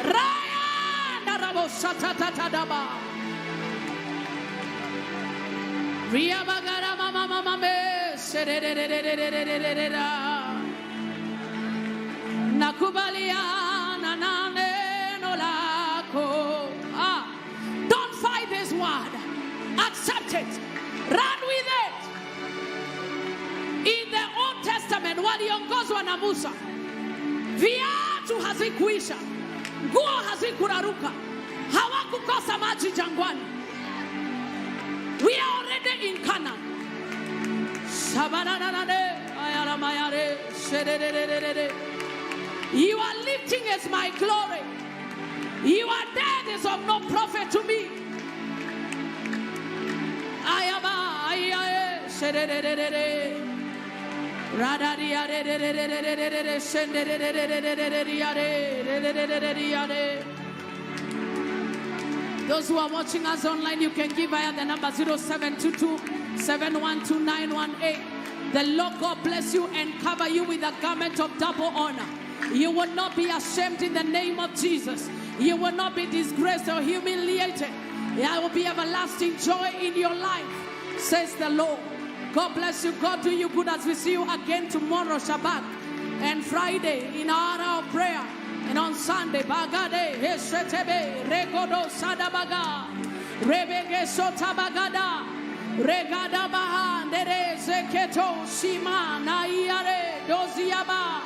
Raya darabo satatatadaba. Ria bagara mama mama me serererererererera. Nakubaliana na neno lako. Don't fight this word. Accept it. Run with it. In the Old Testament, waliongozwa na Musa, viatu hazikuisha, nguo hazikuraruka, hawakukosa maji jangwani. We are already in Canaan. You are lifting as my glory. You are dead is of no profit to me. Those who are watching us online, you can give via the number 0722-712-918. The Lord God bless you and cover you with a garment of double honor. You will not be ashamed in the name of Jesus. You will not be disgraced or humiliated. There will be everlasting joy in your life, says the Lord. God bless you. God do you good as we see you again tomorrow, Shabbat, and Friday in our hour of prayer. And on Sunday, Bagade, Heshetebe, Regodo Sadabaga, Rebege Sotabagada, Regada Baha, Nere Zeketo, Shima, Naiare, Doziaba.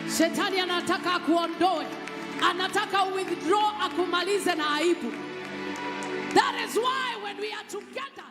Shetani anataka kuondoe, anataka withdraw, akumalize na aibu. That is why when we are together,